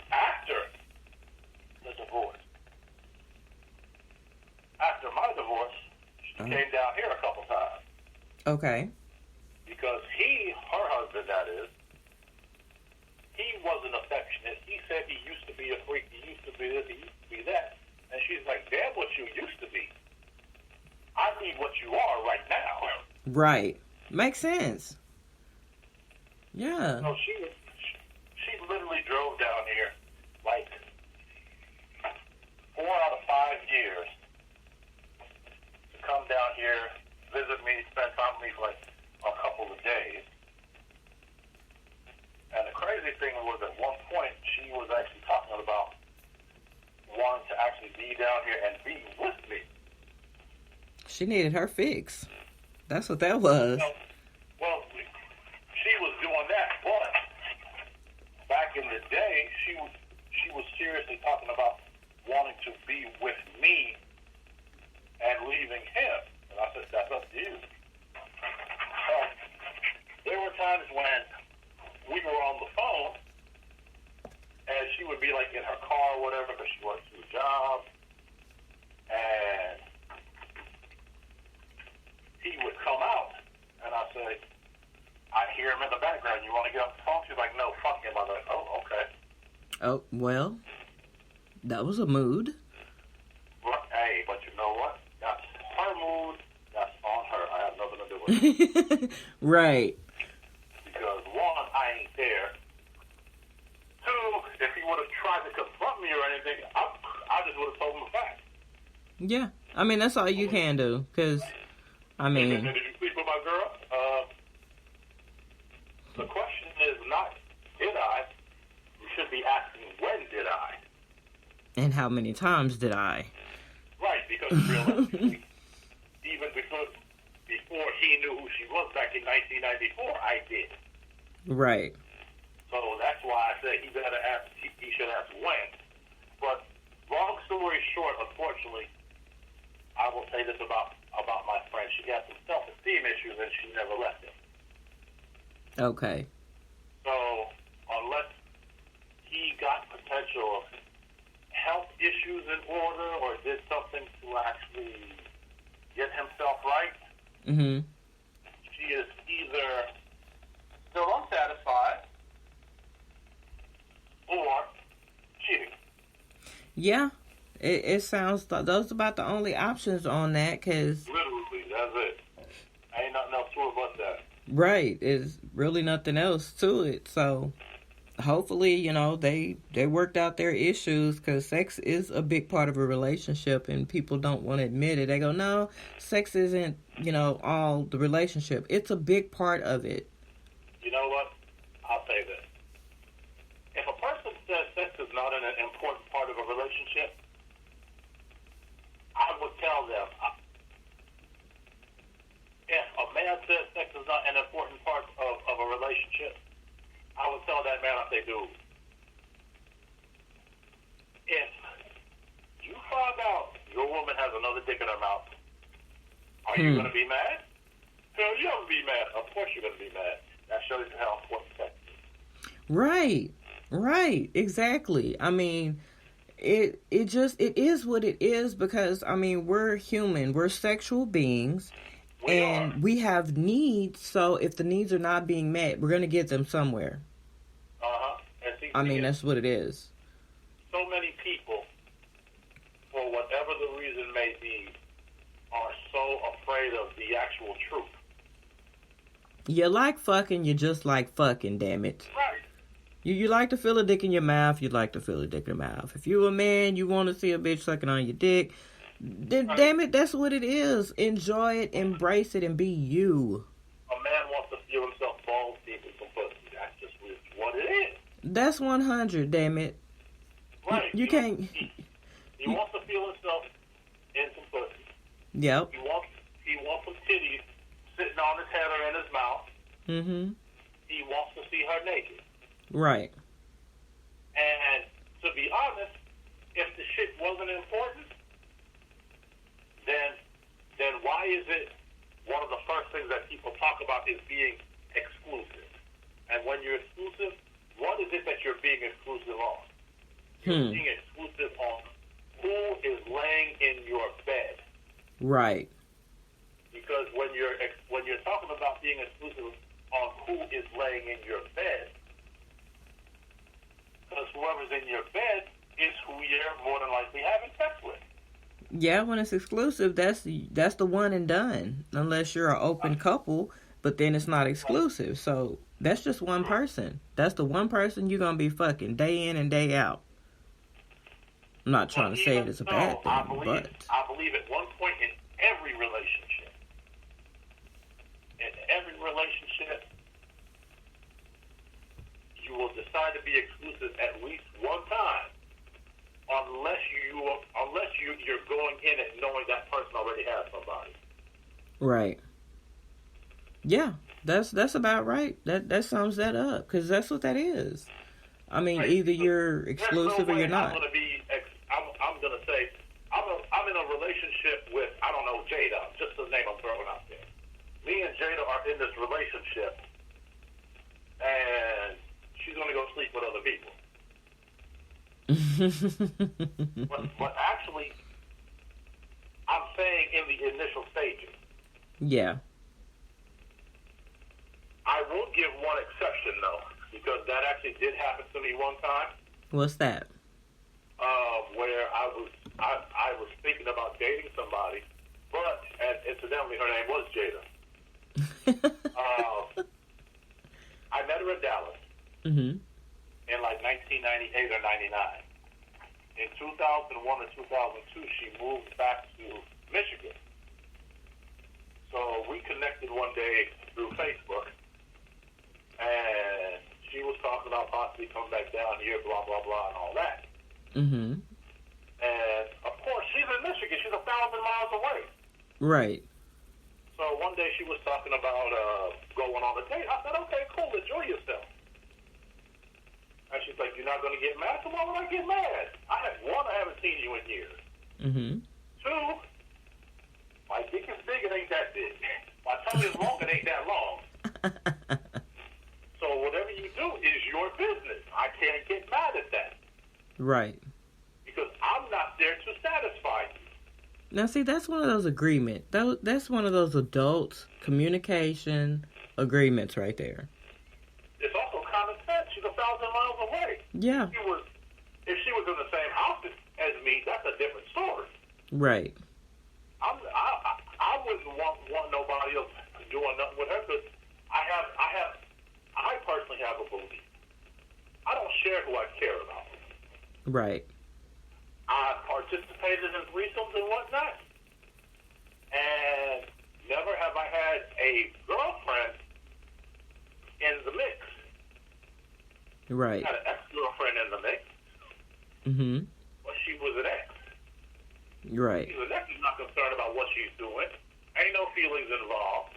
after the divorce, after my divorce, she came down here a couple times. Okay. Because her husband, that is, he wasn't affectionate. He said he used to be a freak. He used to be this. He used to be that. And she's like, damn what you used to be. I need what you are right now. Right. Makes sense. Yeah. So she literally drove down here like 4 out of 5 years to come down here, visit me, spend time with me for like a couple of days. And the crazy thing was at one point she was actually talking about wanting to actually be down here and be with me. She needed her fix. That's what that was. Well, she was doing that, but back in the day, she was seriously talking about wanting to be with me and leaving him. And I said, that's up to you. There were times when we were on the phone, and she would be like in her car or whatever because she works through a job, and he would come out, and I say, I hear him in the background. You want to get off the phone? She's like, no, fuck him. I'm like, oh, okay. Oh, well, that was a mood. Well, hey, but you know what? That's her mood. That's on her. I have nothing to do with it. Right. Because one, I ain't there. Two, if he would have tried to confront me or anything, I just would have told him the fact. Yeah. I mean, that's all you can do. Because, I Did mean... you sleep with my girl? The question is not asking, when did I? And how many times did I? Right, because realistically, even before he knew who she was back in 1994, I did. Right. So that's why I said he should ask when. But long story short, unfortunately, I will say this about my friend. She got some self-esteem issues and she never left him. Okay. So unless he got potential health issues in order or did something to actually get himself right, Mm-hmm. she is either still unsatisfied or cheating. Yeah. It sounds like those are about the only options on that, because... Literally, that's it. Ain't nothing else to it but that. Right. There's really nothing else to it. So, hopefully, they worked out their issues, because sex is a big part of a relationship, and people don't want to admit it. They go, no, sex isn't, all the relationship. It's a big part of it. You know what? I'll say this. If a person says sex is not an important part of a relationship, I would tell them, if a man says sex is not an important part of a relationship, I would tell that man, I say, dude, if you find out your woman has another dick in her mouth, are you going to be mad? Hell, you're going to be mad. Of course you're going to be mad. That shows you how important sex is. Right, exactly. I mean, it is what it is, because, we're human. We're sexual beings. We have needs, so if the needs are not being met, we're going to get them somewhere. And that's what it is. So many people, for whatever the reason may be, are so afraid of the actual truth. You like fucking, you just like fucking, damn it. Right. You like to feel a dick in your mouth, you like to feel a dick in your mouth. If you're a man, you want to see a bitch sucking on your dick, then right. Damn it, that's what it is. Enjoy it, embrace it, and be you. A man wants to feel himself balls deep in some pussy. That's just what it is. That's 100, damn it. Right. You can't... He wants to feel himself in some pussy. Yep. He wants some titties sitting on his head or in his mouth. Mm-hmm. He wants to see her naked. Right. And to be honest, if the shit wasn't important, then why is it one of the first things that people talk about is being exclusive? And when you're exclusive, what is it that you're being exclusive on? You're being exclusive on who is laying in your bed. Right. Because when you're talking about being exclusive on who is laying in your bed, because whoever's in your bed is who you're more than likely having sex with. Yeah, when it's exclusive, that's the one and done. Unless you're an open couple, but then it's not exclusive. So that's just one person. That's the one person you're gonna be fucking day in and day out. I'm not trying to say it is a bad thing, I believe at one point in every relationship, you will decide to be exclusive at least one time. Unless you're going in it knowing that person already has somebody. Right. Yeah, that's about right. That sums that up, because that's what that is. Right. Either you're exclusive or you're not. I'm gonna say I'm in a relationship with, I don't know, Jada, just the name I'm throwing out there. Me and Jada are in this relationship, and she's gonna go sleep with other people. but actually, I'm saying in the initial stages. Yeah. I will give one exception, though, because that actually did happen to me one time. What's that? Where I was thinking about dating somebody, but, and incidentally, her name was Jada. I met her in Dallas. Mm-hmm. In like 1998 or 99. In 2001 or 2002, she moved back to Michigan. So we connected one day through Facebook, and she was talking about possibly coming back down here, blah, blah, blah, and all that. Mm-hmm. And, of course, she's in Michigan. She's 1,000 miles away. Right. So one day she was talking about going on a date. I said, okay, cool, enjoy yourself. And she's like, you're not going to get mad? So why would I get mad? One, I haven't seen you in years. Mm-hmm. Two, my dick is big, it ain't that big. My tongue is long, it ain't that long. So whatever you do is your business. I can't get mad at that. Right. Because I'm not there to satisfy you. Now, see, that's one of those agreements. That's one of those adult communication agreements right there. It's also common sense. She's 1,000 miles away. Yeah. If she was in the same house as me, that's a different story. Right. I wouldn't want nobody else doing nothing with her because I personally have a belief. I don't share who I care about. Right. I participated in threesomes and whatnot, and never have I had a girlfriend in the mix. Right. I had an ex-girlfriend in the mix, Mm-hmm. but she was an ex. Right. The ex is not concerned about what she's doing. Ain't no feelings involved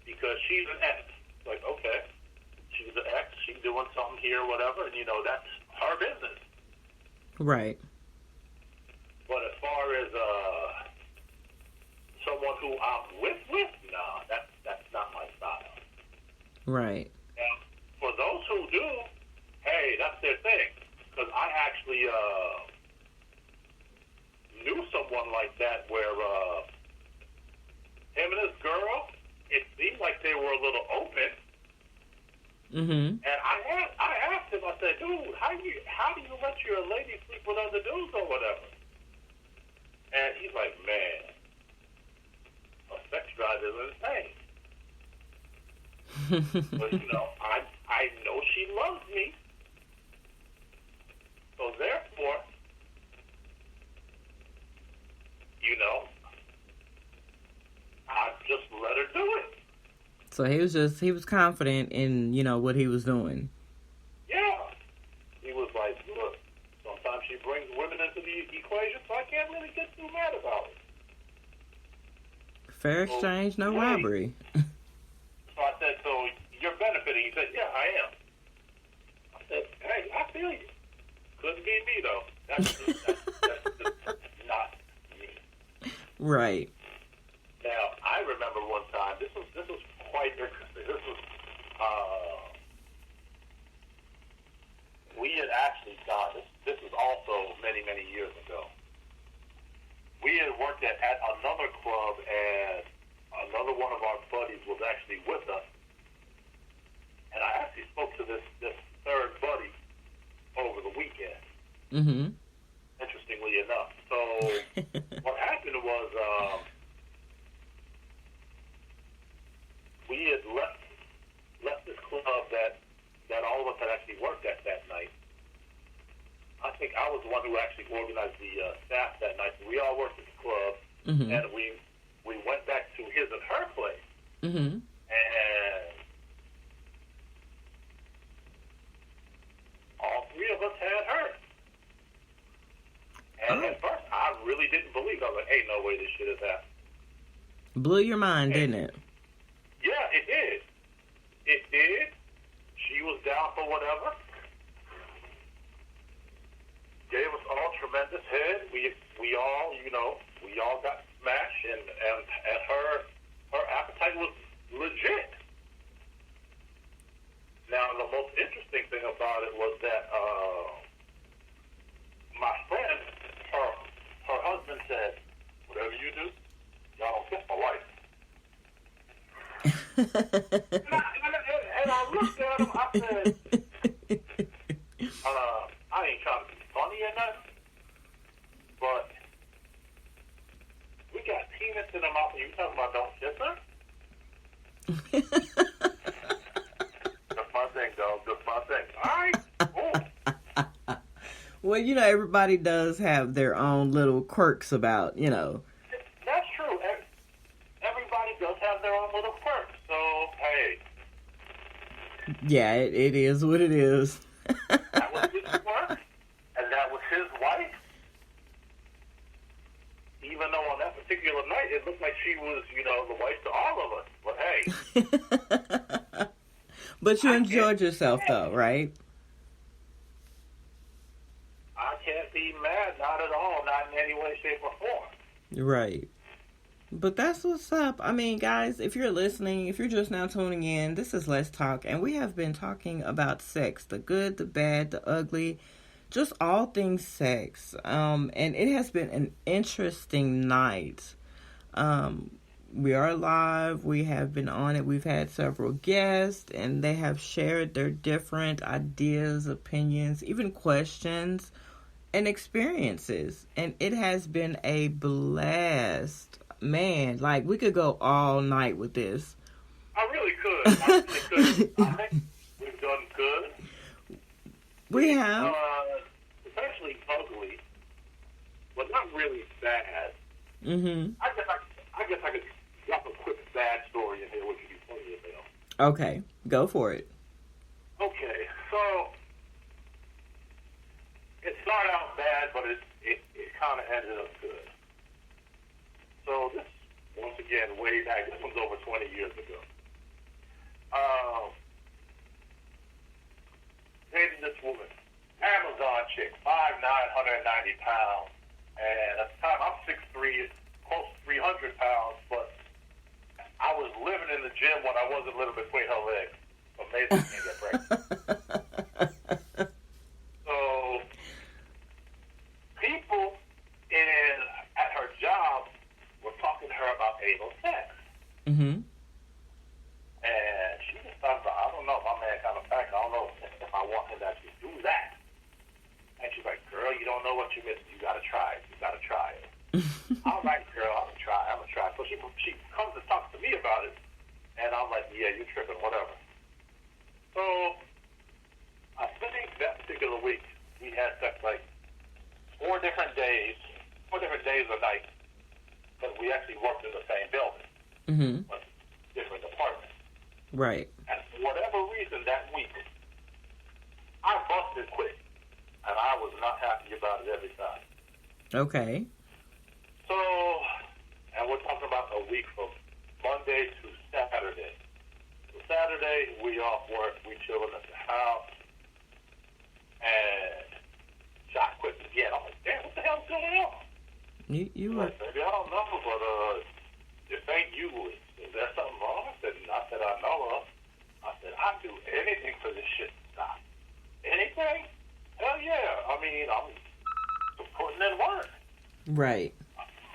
because she's an ex. Like, okay, she's an ex. She's doing something here, whatever, and that's her business. Right. But as far as someone who I'm with, nah, that's not my style. Right. Now, for those who do, hey, that's their thing. Because I actually knew someone like that where him and his girl, it seemed like they were a little open. Mm-hmm. And I asked him, I said, dude, how do you let your lady sleep with other dudes or whatever? And he's like, man, a sex drive is insane. But, I know she loves me. So therefore, I just let her do it. So he was confident in, what he was doing. Yeah. He was like, look, sometimes she brings women into the equation, so I can't really get too mad about it. Fair exchange, no robbery. So I said, so you're benefiting? He said, yeah, I am. I said, hey, I feel you. Couldn't be me, though. That's just not me. Right. Now, I remember one time, this was quite interesting. This was, we had actually gone, this was also many, many years ago. We had worked at another club, and another one of our buddies was actually with us. And I actually spoke to this third buddy over the weekend. Mm-hmm. Interestingly enough. So what happened was we had left this club that all of us had actually worked at that night. I think I was the one who actually organized the staff that night. So we all worked at the club, Mm-hmm. and we went back to his and her place. Mm-hmm. And all three of us had her. And at first, I really didn't believe it. I was like, hey, no way this shit is happening. Blew your mind, didn't it? Yeah, it did. It did. She was down for whatever. Gave us all tremendous head. We all, we all got smashed, and her appetite was legit. Now, the most interesting thing about it was that my friend, her husband said, whatever you do, y'all don't kiss my wife. and I looked at him, I said, I ain't trying to be funny or nothing, but we got peanuts in the mouth, and you talking about don't kiss her? That's my thing, dog. That's my thing. All right, cool. Well, everybody does have their own little quirks about, That's true. Everybody does have their own little quirks. So, hey, Yeah, it is what it is. That was his work, and that was his wife. Even though on that particular night, it looked like she was, the wife to all of us. But hey. But you enjoyed yourself, though, right? I can't be mad, not at all, not in any way, shape, or form. Right. But that's what's up. I mean, guys, if you're listening, if you're just now tuning in, this is Let's Talk, and we have been talking about sex, the good, the bad, the ugly, just all things sex. And it has been an interesting night. We are live. We have been on it. We've had several guests, and they have shared their different ideas, opinions, even questions and experiences. And it has been a blast. Man, like, we could go all night with this. I really could. I think we've done good. We have. Essentially ugly, but not really bad. Mm-hmm. I guess I could drop a quick bad story in here, which would be funny as hell. Okay, go for it. Okay, so it started out bad, but it kind of ended up good. So this, once again, way back, this one's over 20 years ago. Dating this woman, Amazon chick, 5'9", 190 pounds. And at the time, I'm 6'3", close to 300 pounds, but I was living in the gym when I wasn't living between her legs. Amazing, can't get pregnant. So, people at her job were talking to her about anal sex. Mm-hmm. And she just thought, I don't know, my man kind of back, I don't know if I want him to actually do that. And she's like, girl, you don't know what you're missing. You got to try it. You got to try it. All right, girl, I'm going to try. So she comes to talk to me about it. And I'm like, yeah, you're tripping, whatever. So I think that particular week, we had sex like 4 different days a night. But we actually worked in the same building. Mm-hmm. But different apartments. Right. And for whatever reason that week, I busted quick. And I was not happy about it every time. Okay. So, and we're talking about a week from Monday to Saturday. So Saturday, we off work, we chilling at the house, and shot quit again. I'm like, damn, what the hell's going on? You were... Maybe I don't know, but this ain't you. Is there something wrong? I said, I know of. I said, I'd do anything for this shit to stop. Anything? Hell yeah. I mean, I'm putting in work. Right.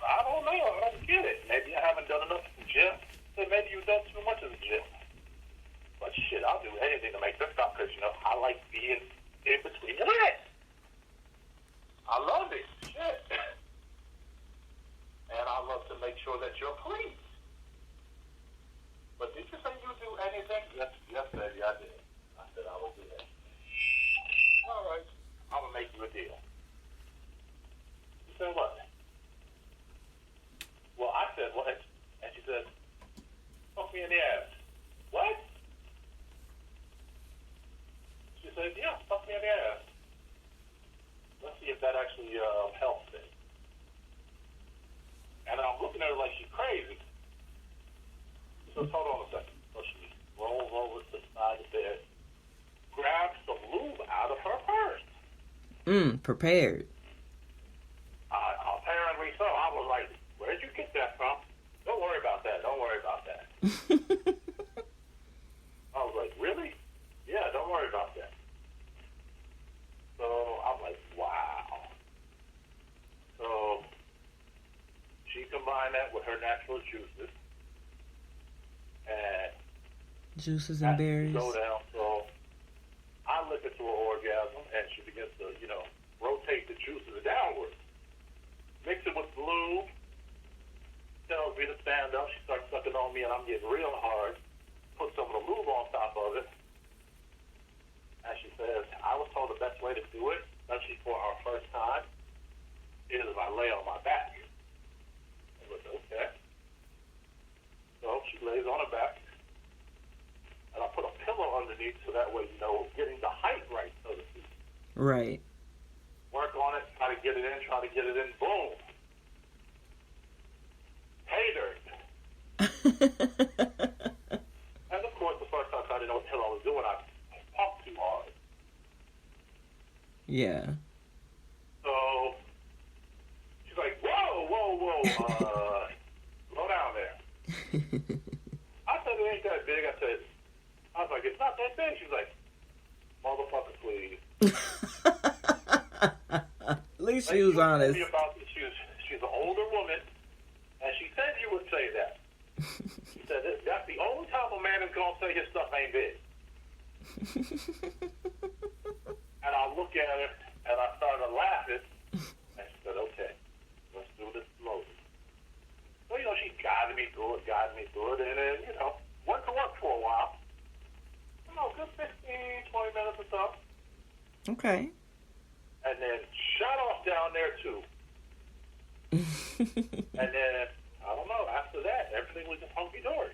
I don't know. I don't get it. Maybe I haven't done enough in the gym. Maybe you've done too much in the gym. But shit, I'll do anything to make this stop because, I like being in between your legs. I love it. Shit. And I love to make sure that you're pleased. But did you say you do anything? Yes, baby, I did. I said I will do that. All right. I'm going to make you a deal. You said what? Well, I said what? And she said, fuck me in the ass. What? She said, yeah, fuck me in the ass. Let's see if that actually helps it. And I'm looking at her like she's crazy. So hold on a second. So she rolls over to the side of the bed, grabs some lube out of her purse. Prepared. Apparently so. I was like, where'd you get that from? Don't worry about that. I was like, really? Yeah, don't worry about that. So I'm like, wow. So she combined that with her natural juices. And juices and berries. Go down. So I look into her orgasm, and she begins to, rotate the juices downwards. Mix it with lube. Tells me to stand up. She starts sucking on me, and I'm getting real hard. Put some of the lube on top of it. And she says, I was told the best way to do it, especially for our first time, is if I lay on my back. I was okay. So she lays on her back, and I put a pillow underneath so that Right. Work on it, try to get it in, boom. Hater. And of course, the first time I didn't know what the hell I was doing, I talked too hard. Yeah. So she's like, whoa, slow down there. I said, it ain't that big. I was like, it's not that big. She's like, motherfucker, please. At least she was honest. She's an older woman, and she said you would say that. She said, that's the only time a man is going to say his stuff ain't big. And I look at her, and I started laughing, and she said, okay, let's do this slowly. So, she guided me through it, and then, went to work for a while. Good 15, 20 minutes or so. Okay. And then shut off down there, too. And then, I don't know, after that, everything was just hunky-dory.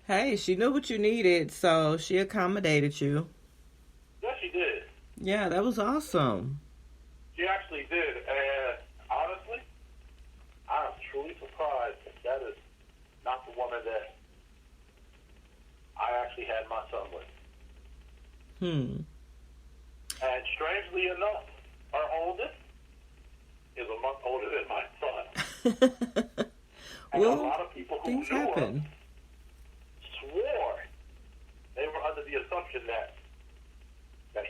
Hey, she knew what you needed, so she accommodated you. Yes, she did. Yeah, that was awesome. She actually did, and honestly, I'm truly surprised that is not the woman that I actually had my son with. And strangely enough, her oldest is a month older than my son. And well, a lot of people who things knew happen. her swore they were under the assumption that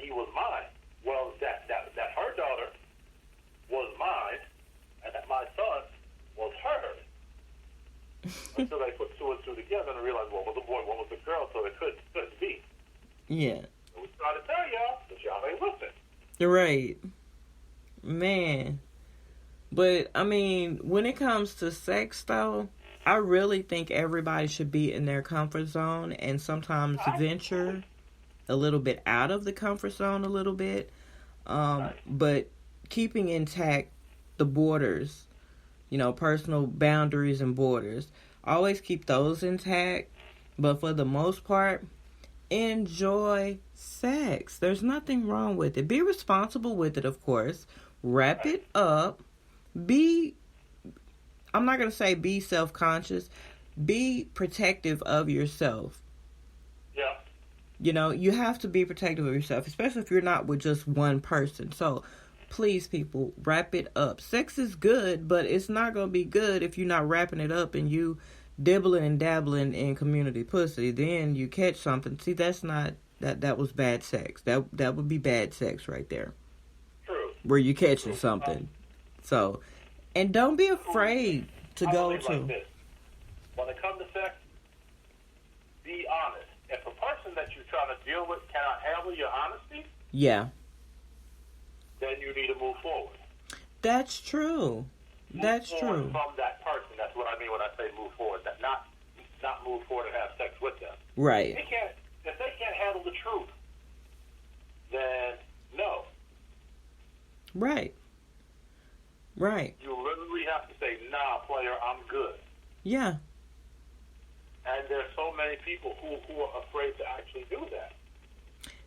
he was mine. Well, that her daughter was mine, and that my son was hers. Until they put two and two together and realized one was a boy, one was a girl, so it couldn't be. Yeah. And we try to tell y'all, but y'all ain't listening. You're right. Man. But, I mean, when it comes to sex, though, I really think everybody should be in their comfort zone and sometimes venture a little bit out of the comfort zone a little bit. But keeping intact the borders, personal boundaries and borders. Always keep those intact. But for the most part, enjoy sex. There's nothing wrong with it. Be responsible with it, of course. Wrap it up. I'm not going to say be self-conscious. Be protective of yourself. Yeah. You have to be protective of yourself, especially if you're not with just one person. So, please, people, wrap it up. Sex is good, but it's not going to be good if you're not wrapping it up and you dibbling and dabbling in community pussy. Then you catch something. See, that's not, that was bad sex. That would be bad sex right there. True. Where you catching something. So, and don't be afraid to go to. Like this. When it comes to sex, be honest. If a person that you're trying to deal with cannot handle your honesty, yeah, then you need to move forward. That's true. That's move true. From that person, that's what I mean when I say move forward. That not move forward and have sex with them. Right. If they can't handle the truth, then no. Right. Right. You literally have to say, nah, player, I'm good. Yeah. And there's so many people who are afraid to actually do that.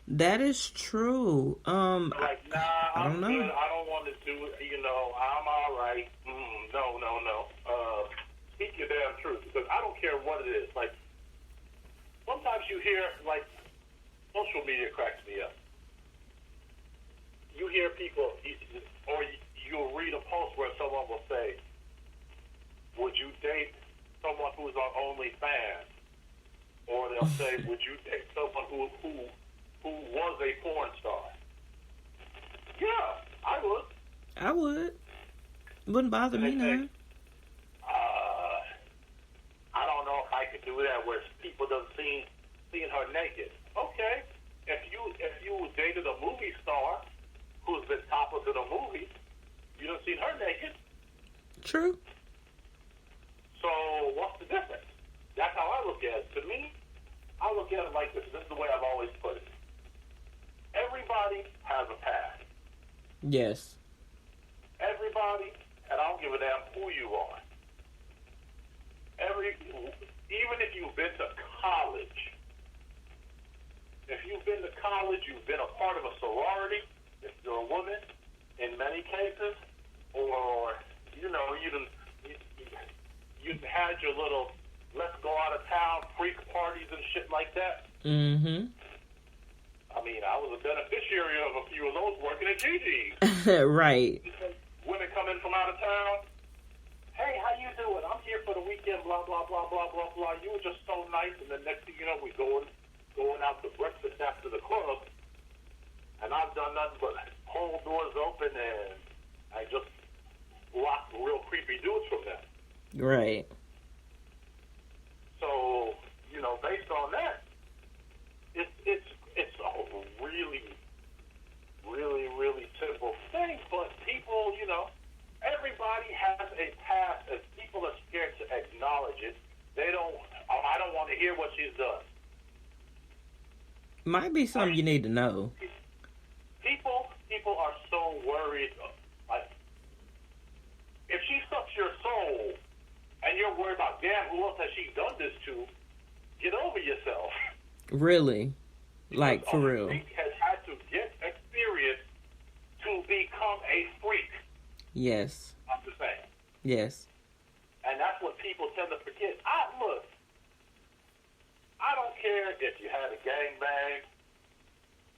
That is true. Like, nah, I I'm don't know. good. I don't want to do it. I'm all right. No. Speak your damn truth, because I don't care what it is. Like, sometimes you hear, like, social media cracks me up. You hear people, or you'll read a post where someone will say, would you date someone who's on OnlyFans? Or they'll say, would you date someone who was a porn star? Yeah, I would. I would. Wouldn't bother me none. I don't know if I could do that where people don't seeing her naked. Okay, if you dated a movie star who's been topless in a movie, you don't seen her naked. True. So what's the difference? That's how I look at it. To me, I look at it like this. This is the way I've always put it. Everybody has a past. Yes. Everybody, and I don't give a damn who you are. Even if you've been to college, you've been a part of a sorority, many cases, or you had your little let's go out of town freak parties and shit like that. Mm-hmm. I mean, I was a beneficiary of a few of those working at Gigi's. Right. Women come in from out of town. Hey, how you doing? I'm here for the weekend. Blah blah blah blah blah blah. You were just so nice, and then next thing you know, we going out to breakfast after the club, and I've done nothing but hold doors open and I just block real creepy dudes from them. Right. So based on that, it's a really, really, really simple thing. But people, everybody has a past, and people are scared to acknowledge it. They don't. Oh, I don't want to hear what she's done. Might be something you need to know. People are so worried. Like, if she sucks your soul, and you're worried about, damn, who else has she done this to? Get over yourself. Really, like for real. Freak has had to get experience to become a freak. Yes. I'm just saying. Yes. And that's what people tend to forget. Look, I don't care if you had a gangbang.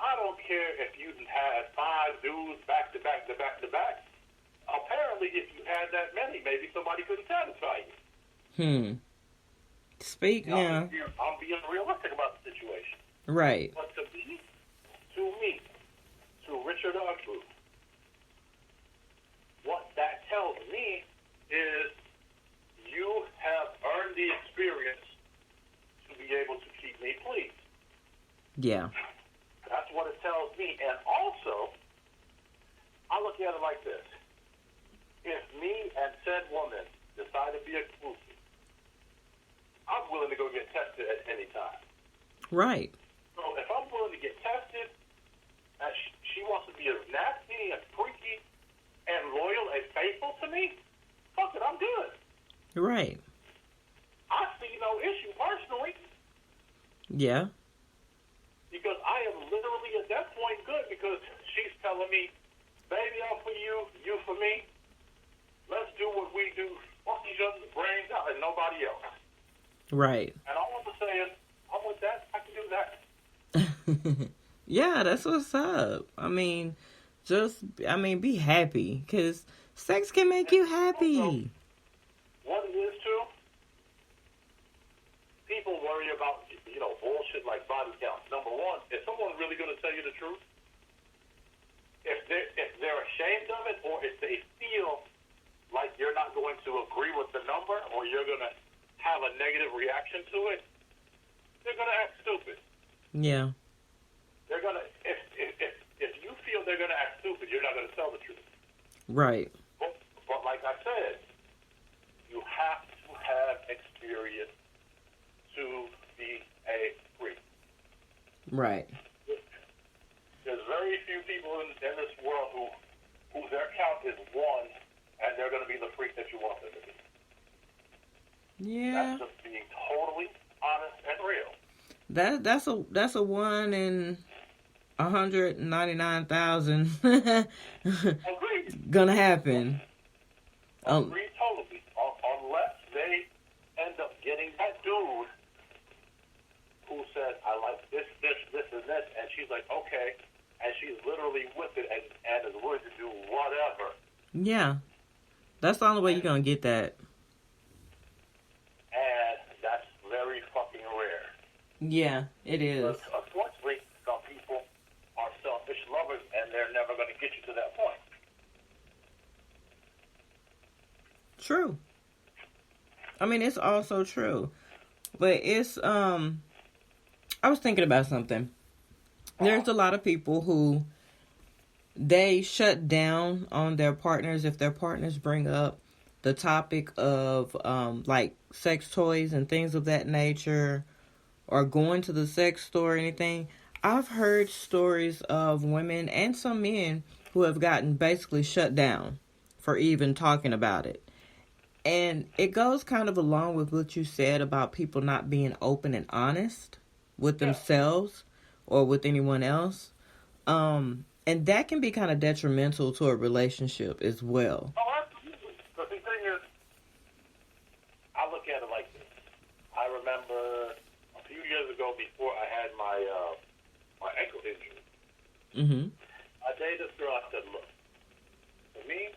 I don't care if you had 5 dudes back to back to back to back. Apparently, if you had that many, maybe somebody couldn't satisfy you. Speak now. I'm being realistic about the situation. Right. But to me, to Richard Ogbu, what that tells me is you have earned the experience to be able to keep me pleased. Yeah. That's what it tells me. And also, I look at it like this. If me and said woman decide to be exclusive, I'm willing to go get tested at any time. Right. So if I'm willing to get tested, and she wants to be as nasty and freaky and loyal and faithful to me, fuck it, I'm good. Right. I see no issue personally. Yeah. Because I am literally at that point good, because she's telling me, baby, I'm for you, you for me. Let's do what we do. Fuck each other's brains out and nobody else. Right. And all I'm saying, I'm with that. I can do that. Yeah, that's what's up. I mean, be happy, because sex can make you happy. Also, what it is, too, people worry about, bullshit like body counts. Number one, is someone really going to tell you the truth? If they're ashamed of it, or if they feel like you're not going to agree with the number, or you're going to have a negative reaction to it, they're going to act stupid. Yeah. They're going to, if you feel they're going to act stupid, you're not going to tell the truth. Right. But like I said, you have to have experience to be a freak. Right. There's very few people in this world who their count is 1, and they're going to be the freak that you want them to be. Yeah. That's just being totally honest and real. That's a 1 in 199,000. Agreed. Gonna happen. Agreed totally. Unless they end up getting that dude who says, I like this, and this, and she's like, okay, and she's literally with it and is willing to do whatever. Yeah. That's the only way you're gonna get that. And that's very fucking rare. Yeah, it is. But unfortunately, some people are selfish lovers, and they're never going to get you to that point. True. I mean, it's also true. But it's, I was thinking about something. There's a lot of people who, they shut down on their partners if their partners bring up the topic of, like, sex toys and things of that nature, or going to the sex store or anything. I've heard stories of women and some men who have gotten basically shut down for even talking about it. And it goes kind of along with what you said about people not being open and honest with themselves or with anyone else. And that can be kind of detrimental to a relationship as well. Oh, absolutely. But the thing is, I look at it like this. I remember a few years ago, before I had my ankle injury, Mm-hmm. I dated this girl. I said, look, for me,